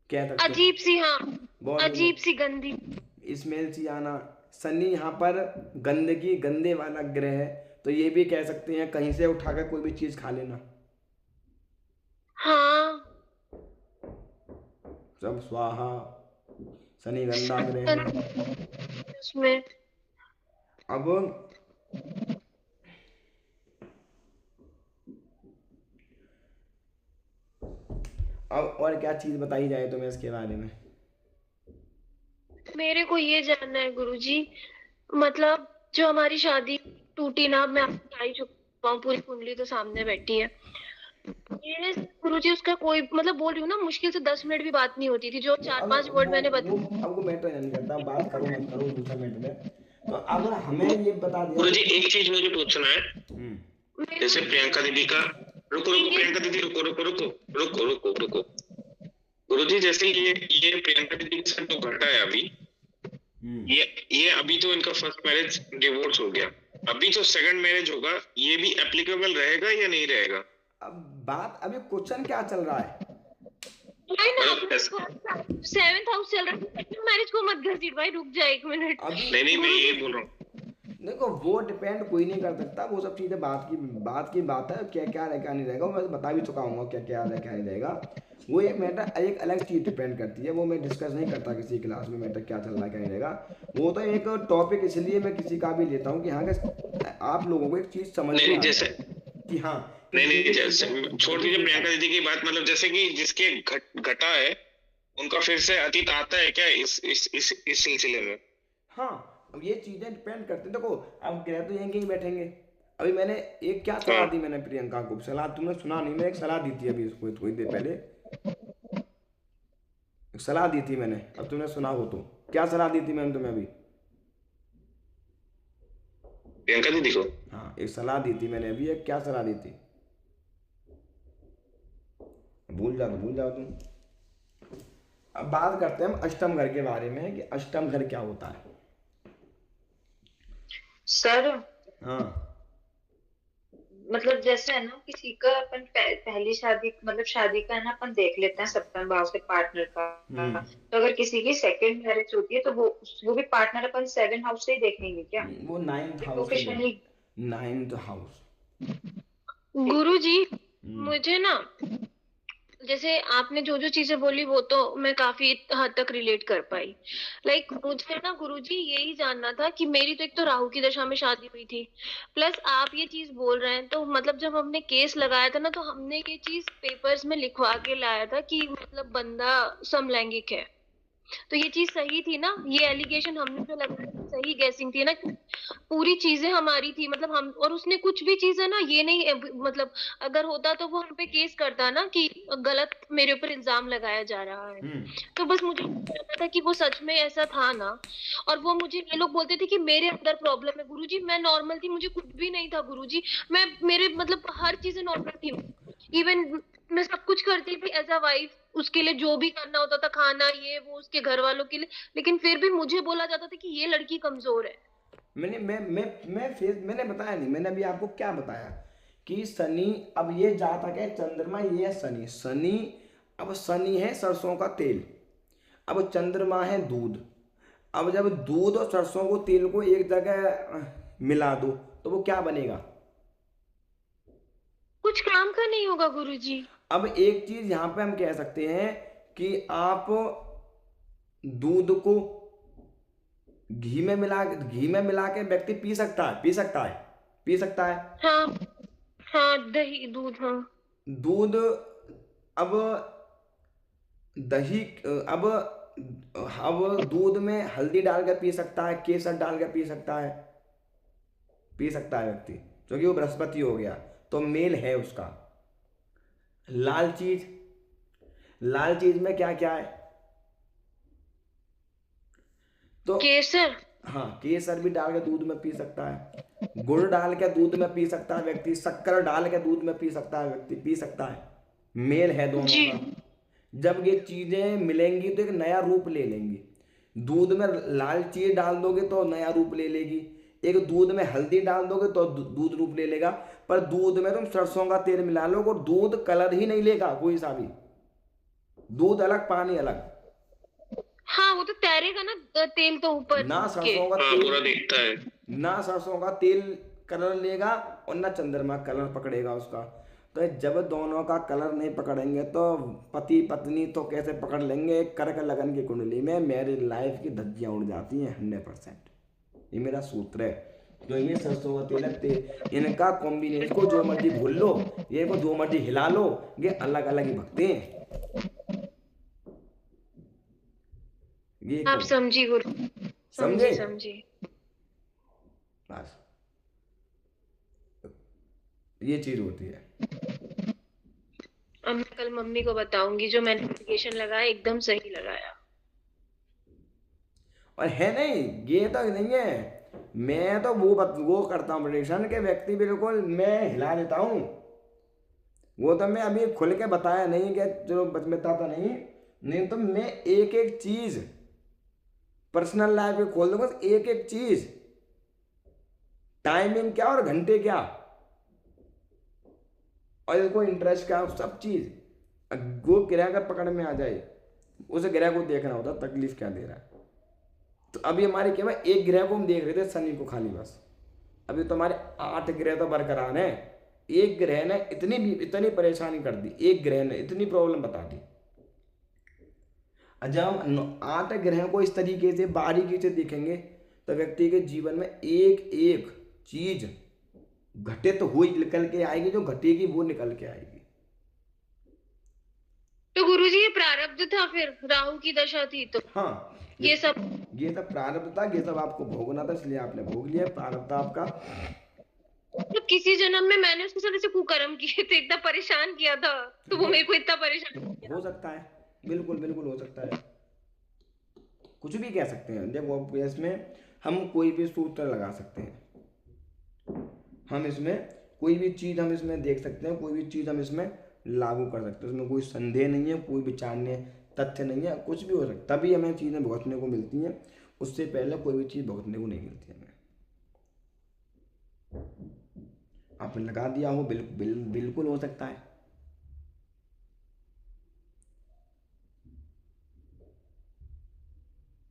कह सकते हैं अजीब सी, हाँ बॉडी अजीब सी गंदी। में स्मेल सी आना। शनि यहाँ पर गंदगी, गंदे वाला ग्रह है, तो ये भी कह सकते हैं कहीं से उठाकर कोई भी चीज खा लेना, हाँ सब स्वाहा। शनि गंदा ग्रह है। उसमें अब और क्या चीज बताई जाए तुम्हें इसके बारे में? मेरे को ये जानना है गुरुजी, मतलब जो हमारी शादी टूटी ना, मैं आपको बता ही चुका हूँ, पूरी कुंडली तो सामने बैठी है। ये गुरुजी उसका कोई मतलब, बोल रही हूँ ना, मुश्किल से 10 मिनट भी बात नहीं होती थी, जो 4-5 वर्ड मैंने बताया। अब वो मैटर नहीं करता, बात करो मत करो दूसरा मिनट में। तो अगर हमें ये बता दिया गुरुजी एक चीज मुझे पूछना है, जैसे प्रियंका दीदी का, रुको रुको प्रियंका दीदी, रुको रुको रुको रुको रुको रुको गुरुजी, जैसे ये प्रियंका दीदी के साथ जो घटा है अभी, ये अभी तो इनका फर्स्ट मैरिज डिवोर्स हो गया, अभी जो सेकंड मैरिज होगा ये भी एप्लीकेबल रहेगा या नहीं रहेगा? अब बात, अभी क्वेश्चन क्या चल रहा है? नहीं ना, 7th हाउस चल रहा है, मैरिज को मत घसीट भाई, रुक जा 1 मिनट। नहीं मैं ये बोल रहा हूँ। देखो वो डिपेंड कोई नहीं कर सकता, वो सब चीजें बात की बात है, क्या क्या रहेगा नहीं रहेगा, मैं बता भी चुका हूँ क्या क्या रहेगा क्या नहीं रहेगा। वो एक मैटर, एक अलग चीज डिपेंड करती है, वो मैं डिस्कस नहीं करता किसी क्लास में मैटर क्या चल रहा है क्या नहीं रहेगा। वो तो एक टॉपिक इसलिए मैं किसी का भी लेता हूँ कि हाँ आप लोगों को एक चीज समझ में आ जाए कि हाँ। नहीं जैसे छोड़ दीजिए प्रियंका दीदी की बात, मतलब जैसे कि जिसके घटा है उनका फिर से अतीत आता है क्या इस सिलसिले में? हाँ, अब ये चीजें डिपेंड करती है। देखो अब ग्रह तो यहीं कहीं बैठेंगे। अभी मैंने एक क्या सलाह दी, मैंने प्रियंका को, सलाह तुमने सुना नहीं, मैंने एक सलाह दी थी अभी इसको थोड़ी देर पहले, एक सलाह दी थी मैंने, अब तुमने सुना हो तो क्या सलाह दी थी मैंने तुम्हें अभी? प्रियंका दीदी को हाँ एक सलाह दी थी मैंने अभी, एक क्या सलाह दी थी? भूल जाओ तुम। अब बात करते हैं हम अष्टम घर के बारे में कि अष्टम घर क्या होता है। सर, हाँ मतलब जैसे है ना, किसी का अपन पहली शादी, मतलब शादी का है ना, अपन देख लेते हैं सप्तम भाव से पार्टनर का। तो अगर किसी की सेकंड मैरिज होती है तो वो भी पार्टनर अपन 7th हाउस से ही देखेंगे क्या? वो 9th हाउस, क्योंकि शनि 9th हाउस। गुरुजी मुझे ना, जैसे आपने जो जो चीजें बोली वो तो मैं काफी हद तक रिलेट कर पाई। लाइक मुझे ना गुरुजी यही जानना था कि मेरी तो एक तो राहु की दशा में शादी हुई थी, प्लस आप ये चीज बोल रहे हैं, तो मतलब जब हमने केस लगाया था ना, तो हमने ये चीज पेपर्स में लिखवा के लाया था कि मतलब बंदा समलैंगिक है। तो ये चीज सही थी ना? ये एलिगेशन हमने जो लगाया सही गैसिंग थी ना? पूरी चीजें हमारी थी, मतलब हम, और उसने कुछ भी चीजें ना, ये नहीं मतलब अगर होता तो वो हम पे केस करता ना कि गलत मेरे ऊपर इल्जाम लगाया जा रहा है। तो बस मुझे पता था कि वो सच में ऐसा था ना। और वो मुझे, ये लोग बोलते थे कि मेरे अंदर प्रॉब्लम है। गुरुजी मैं नॉर्मल थी, मुझे कुछ भी नहीं था गुरुजी, मैं मेरे मतलब हर चीजें नॉर्मल थी, इवन मैं सब कुछ करती थी एज अ वाइफ, उसके लिए जो भी करना होता था, खाना ये वो उसके घर वालों के लिए, लेकिन फिर भी मुझे बोला जाता था कि ये लड़की कमजोर है। मैंने बताया नहीं, मैंने अभी आपको क्या बताया कि शनि, अब ये जातक है चंद्रमा, ये है शनि, अब शनि है सरसों का तेल, अब चंद्रमा है दूध। अब जब दूध और सरसों को तेल को एक जगह मिला दो तो वो क्या बनेगा? कुछ काम का नहीं होगा गुरुजी। अब एक चीज यहाँ पे हम कह सकते हैं कि आप दूध को घी में मिला के व्यक्ति पी सकता है। हाँ हाँ, दही दूध, हाँ दूध, अब दही, अब दूध में हल्दी डाल कर पी सकता है, केसर डाल कर पी सकता है व्यक्ति, क्योंकि वो बृहस्पति हो गया, तो मेल है उसका। लाल चीज में क्या क्या है? तो केसर, हाँ, केसर भी डाल के दूध में पी सकता है, गुड़ डाल के दूध में पी सकता है व्यक्ति, शक्कर डाल के दूध में पी सकता है व्यक्ति, पी सकता है। मेल है दोनों जी। का। जब ये चीजें मिलेंगी तो एक नया रूप ले लेंगी। दूध में लाल चीज डाल दोगे तो नया रूप ले लेगी, एक दूध में हल्दी डाल दोगे तो दूध रूप ले लेगा। पर दूध में तुम सरसों का तेल मिला लो और दूध कलर ही नहीं लेगा कोई सा भी, दूध अलग पानी अलग। हाँ वो तो तैरेगा ना तेल तो ऊपर ना के। सरसों का हाँ पूरा तेल, दिखता है। ना सरसों का तेल कलर लेगा और ना चंद्रमा कलर पकड़ेगा उसका। तो जब दोनों का कलर नहीं पकड़ेंगे तो पति पत्नी तो कैसे पकड़ लेंगे। एक कर्क लगन की कुंडली में मेरी लाइफ की धज्जियां उड़ जाती हैं 100%। ये मेरा सूत्र है। तो ये सरसों का तेल है, इनका कॉम्बिनेशन को जो मर्जी भूल लो, ये को जो मर्जी हिला लो, ये अलग अलग ही भगते हैं। ये आप समझी गुरु, समझे? समझी। बस ये चीज होती है। अब मैं कल मम्मी को बताऊंगी जो मैंने एप्लीकेशन लगाया एकदम सही लगाया। और है नहीं, ये तो नहीं है। मैं तो वो करता हूँ प्रेडिक्शन के व्यक्ति बिल्कुल मैं हिला देता हूँ। वो तो मैं अभी खुल के बताया नहीं कि चलो बताता नहीं तो मैं एक एक चीज पर्सनल लाइफ में खोल दूंगा, एक एक चीज, टाइमिंग क्या और घंटे क्या और इसको इंटरेस्ट क्या, सब चीज। वो ग्रह अगर पकड़ में आ जाए उस ग्रह को देखना होता तकलीफ क्या दे रहा है। तो अभी हमारे क्या एक ग्रह को हम देख रहे थे शनि को खाली बस, अभी तो हमारे 8 ग्रह तो बरकरार हैं। एक ग्रह ने इतनी परेशानी कर दी, एक ग्रह ने इतनी प्रॉब्लम बता दी। जब हम 8 ग्रह को इस तरीके से बारीकी से देखेंगे तो व्यक्ति के जीवन में एक एक चीज घटित तो हुई निकल के आएगी, जो घटेगी वो निकल के आएगी। तो गुरुजी ये प्रारब्ध था, फिर राहु की दशा थी तो हाँ ये सब प्रारब्ध था, ये सब आपको भोगना था, इसलिए आपने भोग लिया। प्रारब्ध आपका तो किसी जन्म में मैंने उसके साथ ऐसे कुकर्म किए थे, इतना परेशान किया था तो वो मेरे को इतना परेशान किया। हो सकता है, बिल्कुल बिल्कुल हो सकता है, कुछ भी कह सकते हैं। देखो इसमें हम कोई भी सूत्र लगा सकते हैं, हम इसमें कोई भी चीज हम इसमें देख सकते हैं, कोई भी चीज हम इसमें लागू कर सकते हैं। उसमें कोई संदेह नहीं है, कोई विचारने तथ्य नहीं है, कुछ भी हो सकता है। तभी हमें चीजें भुगतने को मिलती हैं, उससे पहले कोई भी चीज भुगतने को नहीं मिलती हमें। आपने लगा दिया हो, बिल्कुल हो सकता है।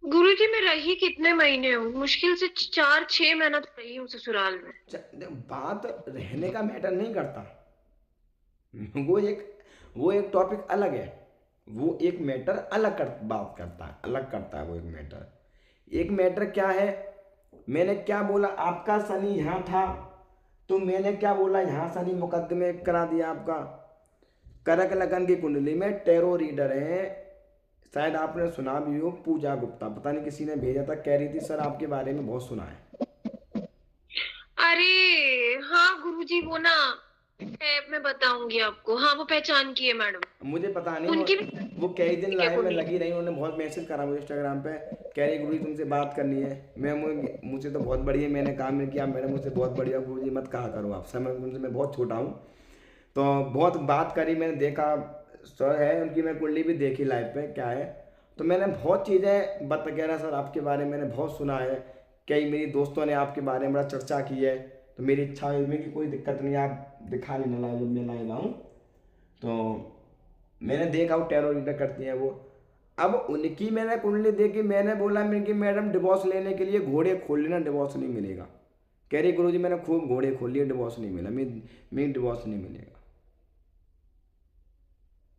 गुरुजी मैं रही कितने महीने हूँ, मुश्किल से 4-6 महीना तो रही हूँ ससुराल में। बात रहने का मैटर नहीं करता, वो एक टॉपिक अलग है, वो एक मैटर बात करता है, अलग करता है वो एक मैटर। एक मैटर क्या है, मैंने क्या बोला, आपका शनि यहाँ था तो मैंने क्या बोला, यहाँ शनि मुकदमे करा दिया आपका। कर्क लगन की कुंडली में टैरो रीडर है, शायद आपने सुना भी हो, पूजा गुप्ता, पता नहीं किसी ने भेजा था, कह रही थी सर आपके बारे में बहुत सुना है। अरे हाँ गुरुजी वो ना है, मैं बताऊंगी आपको। हाँ वो पहचान की है मैडम, मुझे पता नहीं उनकी वो कई दिन लाइव में लगी रही, उन्होंने बहुत मैसेज करा मुझे इंस्टाग्राम पे, कह रही गुरुजी तुमसे बात करनी है। मुझे तो बहुत बढ़िया, मैंने काम नहीं किया, मैंने मुझसे बहुत बढ़िया गुरुजी मत कहा करो आप, समय तुमसे मैं बहुत छोटा हूँ। तो बहुत बात करी, मैंने देखा सर है उनकी, मैं कुंडली भी देखी लाइव पे क्या है, तो मैंने बहुत चीज़ें कह रहा सर आपके बारे में मैंने बहुत सुना है, कई मेरी दोस्तों ने आपके बारे में बड़ा चर्चा की है, तो मेरी इच्छा है कि कोई दिक्कत नहीं, आप दिखा लेना लाइव जब मैं लाइव आऊँ। तो मैंने देखा वो टैरो रीडर करती हैं वो। अब उनकी मैंने कुंडली देखी, मैंने बोला कि मैडम डिवोर्स लेने के लिए घोड़े खोल लेना, डिवोर्स नहीं मिलेगा। कह रही गुरुजी मैंने खूब घोड़े खोल लिए, डिवोर्स नहीं मिला, मैं डिवोर्स नहीं मिलेगा,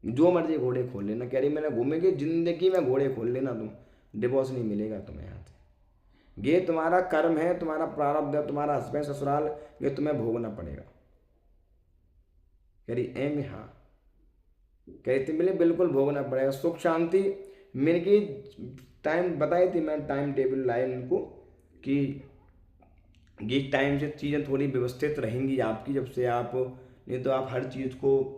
जो मर्जी घोड़े खोल लेना। कह रही मैंने घूमेगी जिंदगी में घोड़े खोल लेना, तुम डिवोर्स नहीं मिलेगा तुम्हें यहाँ से, ये तुम्हारा कर्म है, तुम्हारा प्रारब्ध है, तुम्हारा हस्बैंड ससुराल, ये तुम्हें भोगना पड़ेगा। कह रही एम हाँ, कह रही थी मिले बिल्कुल भोगना पड़ेगा। सुख शांति मेरे की टाइम बताई थी, मैं टाइम टेबल लाए उनको कि ये टाइम से चीज़ें थोड़ी व्यवस्थित रहेंगी आपकी, जब से आप, नहीं तो आप हर चीज़ को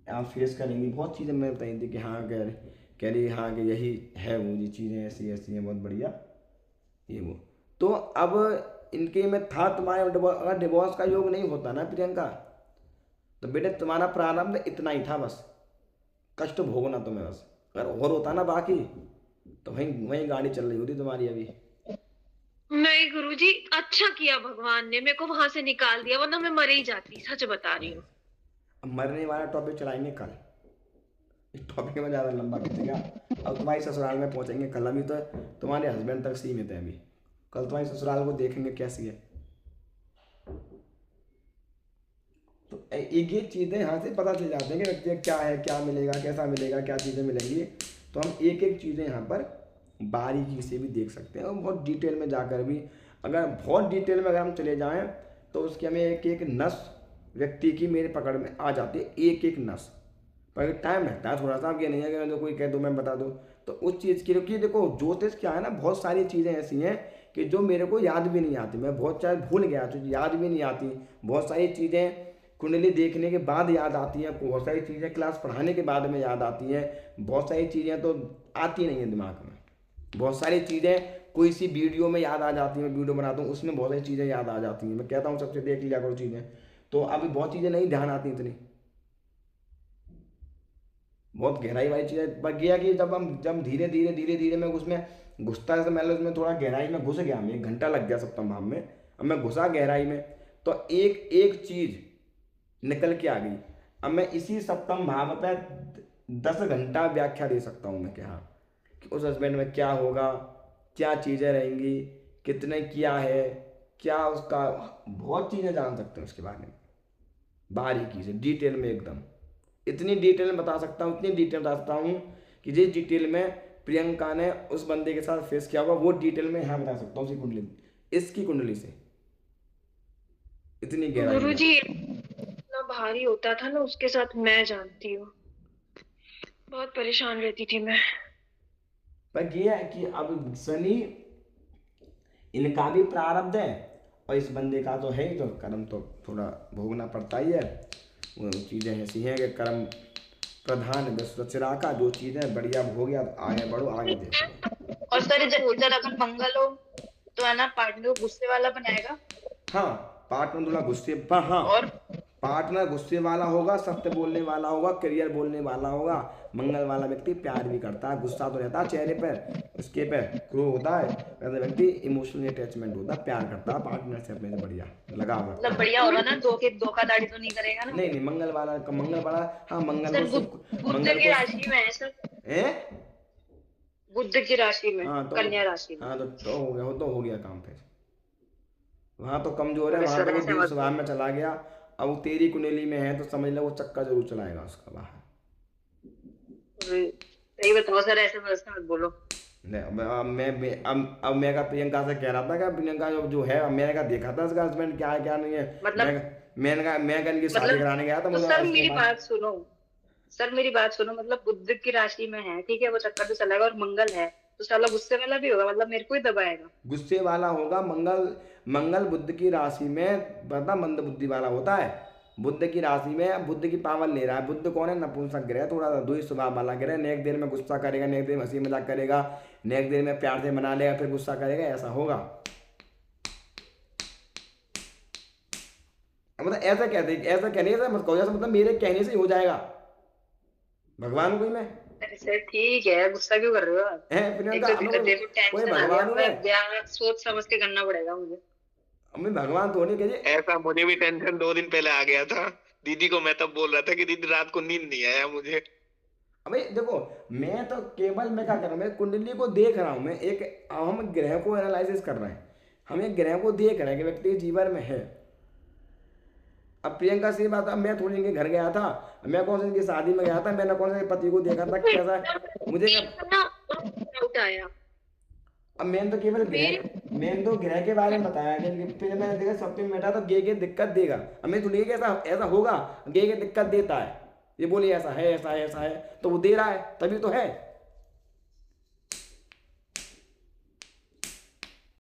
आप फेस करेंगी। बहुत चीज़ें मैं बताई थी कि हाँ कह रही हाँ कि यही है वो, ये चीज़ें ऐसी ऐसी हैं, बहुत बढ़िया ये वो। तो अब इनके में था तुम्हारे अगर डिवोर्स का योग नहीं होता ना प्रियंका, तो बेटे तुम्हारा प्रारंभ इतना ही था, बस कष्ट भोगना तुम्हें बस। अगर और होता ना बाकी तो वहीं वहीं गाड़ी चल रही होती तुम्हारी अभी। नहीं गुरुजी, अच्छा किया भगवान ने, मेरे को वहां से निकाल दिया, वरना मैं मर ही जाती, सच बता रही हूँ। अब मरने वाला टॉपिक चलाएंगे कल, इस टॉपिक में ज़्यादा लंबा खींचेगा। अब तुम्हारी ससुराल में पहुंचेंगे कल, अभी तो तुम्हारे हस्बैंड तक सीमित है, अभी कल तुम्हारी ससुराल को देखेंगे कैसी है। तो एक एक चीज़ें यहाँ से पता चल जाते हैं कि व्यक्ति क्या है, क्या मिलेगा, कैसा मिलेगा, क्या चीज़ें मिलेंगी। तो हम एक एक चीज़ें यहाँ पर बारीकी से भी देख सकते हैं और बहुत डिटेल में जाकर भी, अगर बहुत डिटेल में अगर हम चले जाएं तो उसकी हमें एक एक नस व्यक्ति की मेरे पकड़ में आ जाती है, एक एक नस। पर टाइम लगता है थोड़ा सा, अब ये नहीं है कि जो कोई कह दो मैं बता दूँ तो उस चीज़ की। क्योंकि देखो ज्योतिष क्या है ना, बहुत सारी चीज़ें ऐसी हैं कि जो मेरे को याद भी नहीं आती, मैं बहुत चाहे भूल गया तो याद भी नहीं आती। बहुत सारी चीज़ें कुंडली देखने के बाद याद आती हैं, बहुत सारी चीज़ें क्लास पढ़ाने के बाद में याद आती हैं, बहुत सारी चीज़ें तो आती नहीं है दिमाग में। बहुत सारी चीज़ें कोई सी वीडियो में याद आ जाती हैं, वीडियो बनाता हूँ उसमें बहुत सारी चीज़ें याद आ जाती हैं। मैं कहता हूँ सबसे देख लिया करो चीज़ें, तो अभी बहुत चीज़ें नहीं ध्यान आती इतनी, बहुत गहराई वाली चीज़ें। पर गया कि जब धीरे धीरे मैं उसमें घुसता है, मैं उसमें थोड़ा गहराई में घुस गया, मैं 1 घंटा लग गया सप्तम भाव में, अब मैं घुसा गहराई में तो एक एक चीज़ निकल के आ गई। अब मैं इसी सप्तम भाव पे 10 घंटा व्याख्या दे सकता हूँ मैं कि हाँ कि उस हस्बैंड में क्या होगा, क्या चीज़ें रहेंगी, कितने क्या है, क्या उसका, बहुत चीज़ें जान सकते हैं उसके बारे में बारीकी से, डिटेल में एकदम। इतनी डिटेल में बता सकता हूँ, इतनी डिटेल बता सकता हूँ कि जिस डिटेल में प्रियंका ने उस बंदे के साथ फेस किया होगा वो डिटेल में यहाँ बता सकता हूँ उसी कुंडली, इसकी कुंडली से, इतनी गहराई। गुरुजी इतना भारी होता था ना उसके साथ, मैं जानती हूँ बहुत परेशान रहती थी मैं। पर ये है कि अब शनि इनका भी प्रारब्ध है और इस बंदे का तो है ही, तो कर्म तो थोड़ा भोगना पड़ता ही है। वो चीज़ें ऐसी हैं कि कर्म प्रधान विश्वचरा का, जो चीज़ें बढ़िया भोग गया आगे बढ़ो, आगे देखो। और सर इधर अगर मंगल हो तो है ना पार्टनर को गुस्से वाला बनाएगा। हाँ पार्टनर थोड़ा गुस्से पर, हाँ और पार्टनर गुस्से वाला होगा, सत्य बोलने वाला होगा, करियर बोलने वाला होगा। मंगल वाला व्यक्ति प्यार भी करता है, गुस्सा तो रहता है चेहरे पर, उसके पे क्रोध होता है, वैसे व्यक्ति इमोशनल अटैचमेंट होता है, प्यार करता है पार्टनर से अपने से बढ़िया लगाव रखता है। मतलब बढ़िया होगा ना, धोखाधड़ी तो नहीं करेगा ना। नहीं मंगल वाला हाँ मंगल को बुध की राशि में है सर, बुध की राशि में, कन्या राशि में। हाँ तो हो गया, वो तो हो गया काम फिर, वहाँ तो कमजोर है, वहाँ तो वो स्वभाव में चला गया। अब वो तेरी कुंडली में है तो समझ लो वो चक्का जरूर चलाएगा उसका बाहर। सही बताओ सर, ऐसे मत बोलो। अब मैं का प्रियंका से कह रहा था कि प्रियंका जो है, मैंने का देखा था इसका हस्बैंड क्या है क्या नहीं है, मतलब मैं इनकी शादी कराने गया था। सर मेरी बात सुनो, सर मेरी बात सुनो, मतलब बुध की राशि में है, ठीक है, वो चक्कर तो चलेगा, और मंगल है तो साला गुस्से वाला भी होगा, मतलब मेरे को ही दबाएगा, गुस्से वाला होगा। मंगल बुध की राशि में बता मंद बुद्धि वाला होता है, बुध की राशि में बुध की पावर ले रहा है। बुध कौन है? नपुंसक ग्रह, थोड़ा सा द्वैत स्वभाव वाला ग्रह। नेक देर में गुस्सा करेगा, नेक देर में हंसी मजाक करेगा, नेक देर में प्यार से मना लेगा, फिर गुस्सा करेगा, ऐसा होगा। मतलब ऐसा कहते, ऐसा कहने से मत कहो, मतलब मेरे कहने से ही हो जाएगा, भगवान को ही मैं। सर ठीक है, गुस्सा क्यों कर रहे हो आप? कोई भगवान है, सोच समझ के करना पड़ेगा मुझे। मैं भगवान तो नहीं कहिए। ऐसा मुझे भी टेंशन 2 दिन पहले आ गया था दीदी को, मैं तब बोल रहा था कि दीदी रात को नींद नहीं आया मुझे। अबे देखो मैं तो केवल मैं क्या कर रहा हूँ, मैं कुंडली को देख रहा हूँ, मैं एक हम ग्रह को एनालिसिस कर रहे हैं, हम एक ग्रह को देख रहे हैं कि व्यक्ति के जीवन में है। अब प्रियंका से बात, अब मैं थोड़ी इनके घर गया था, मैं कौन से इनकी शादी में गया था, मैंने कौन से पति को देखा था, कैसा मुझे आया। अब मैंने तो केवल ग्रह के बारे में बताया कि फिर मैंने देखा सप्तमी में बैठा तो गे दिक्कत देगा। अब मैं थोड़ी ऐसा होगा, गे दिक्कत देता है, ये बोली ऐसा है ऐसा है ऐसा है, तो वो दे रहा है तभी तो है।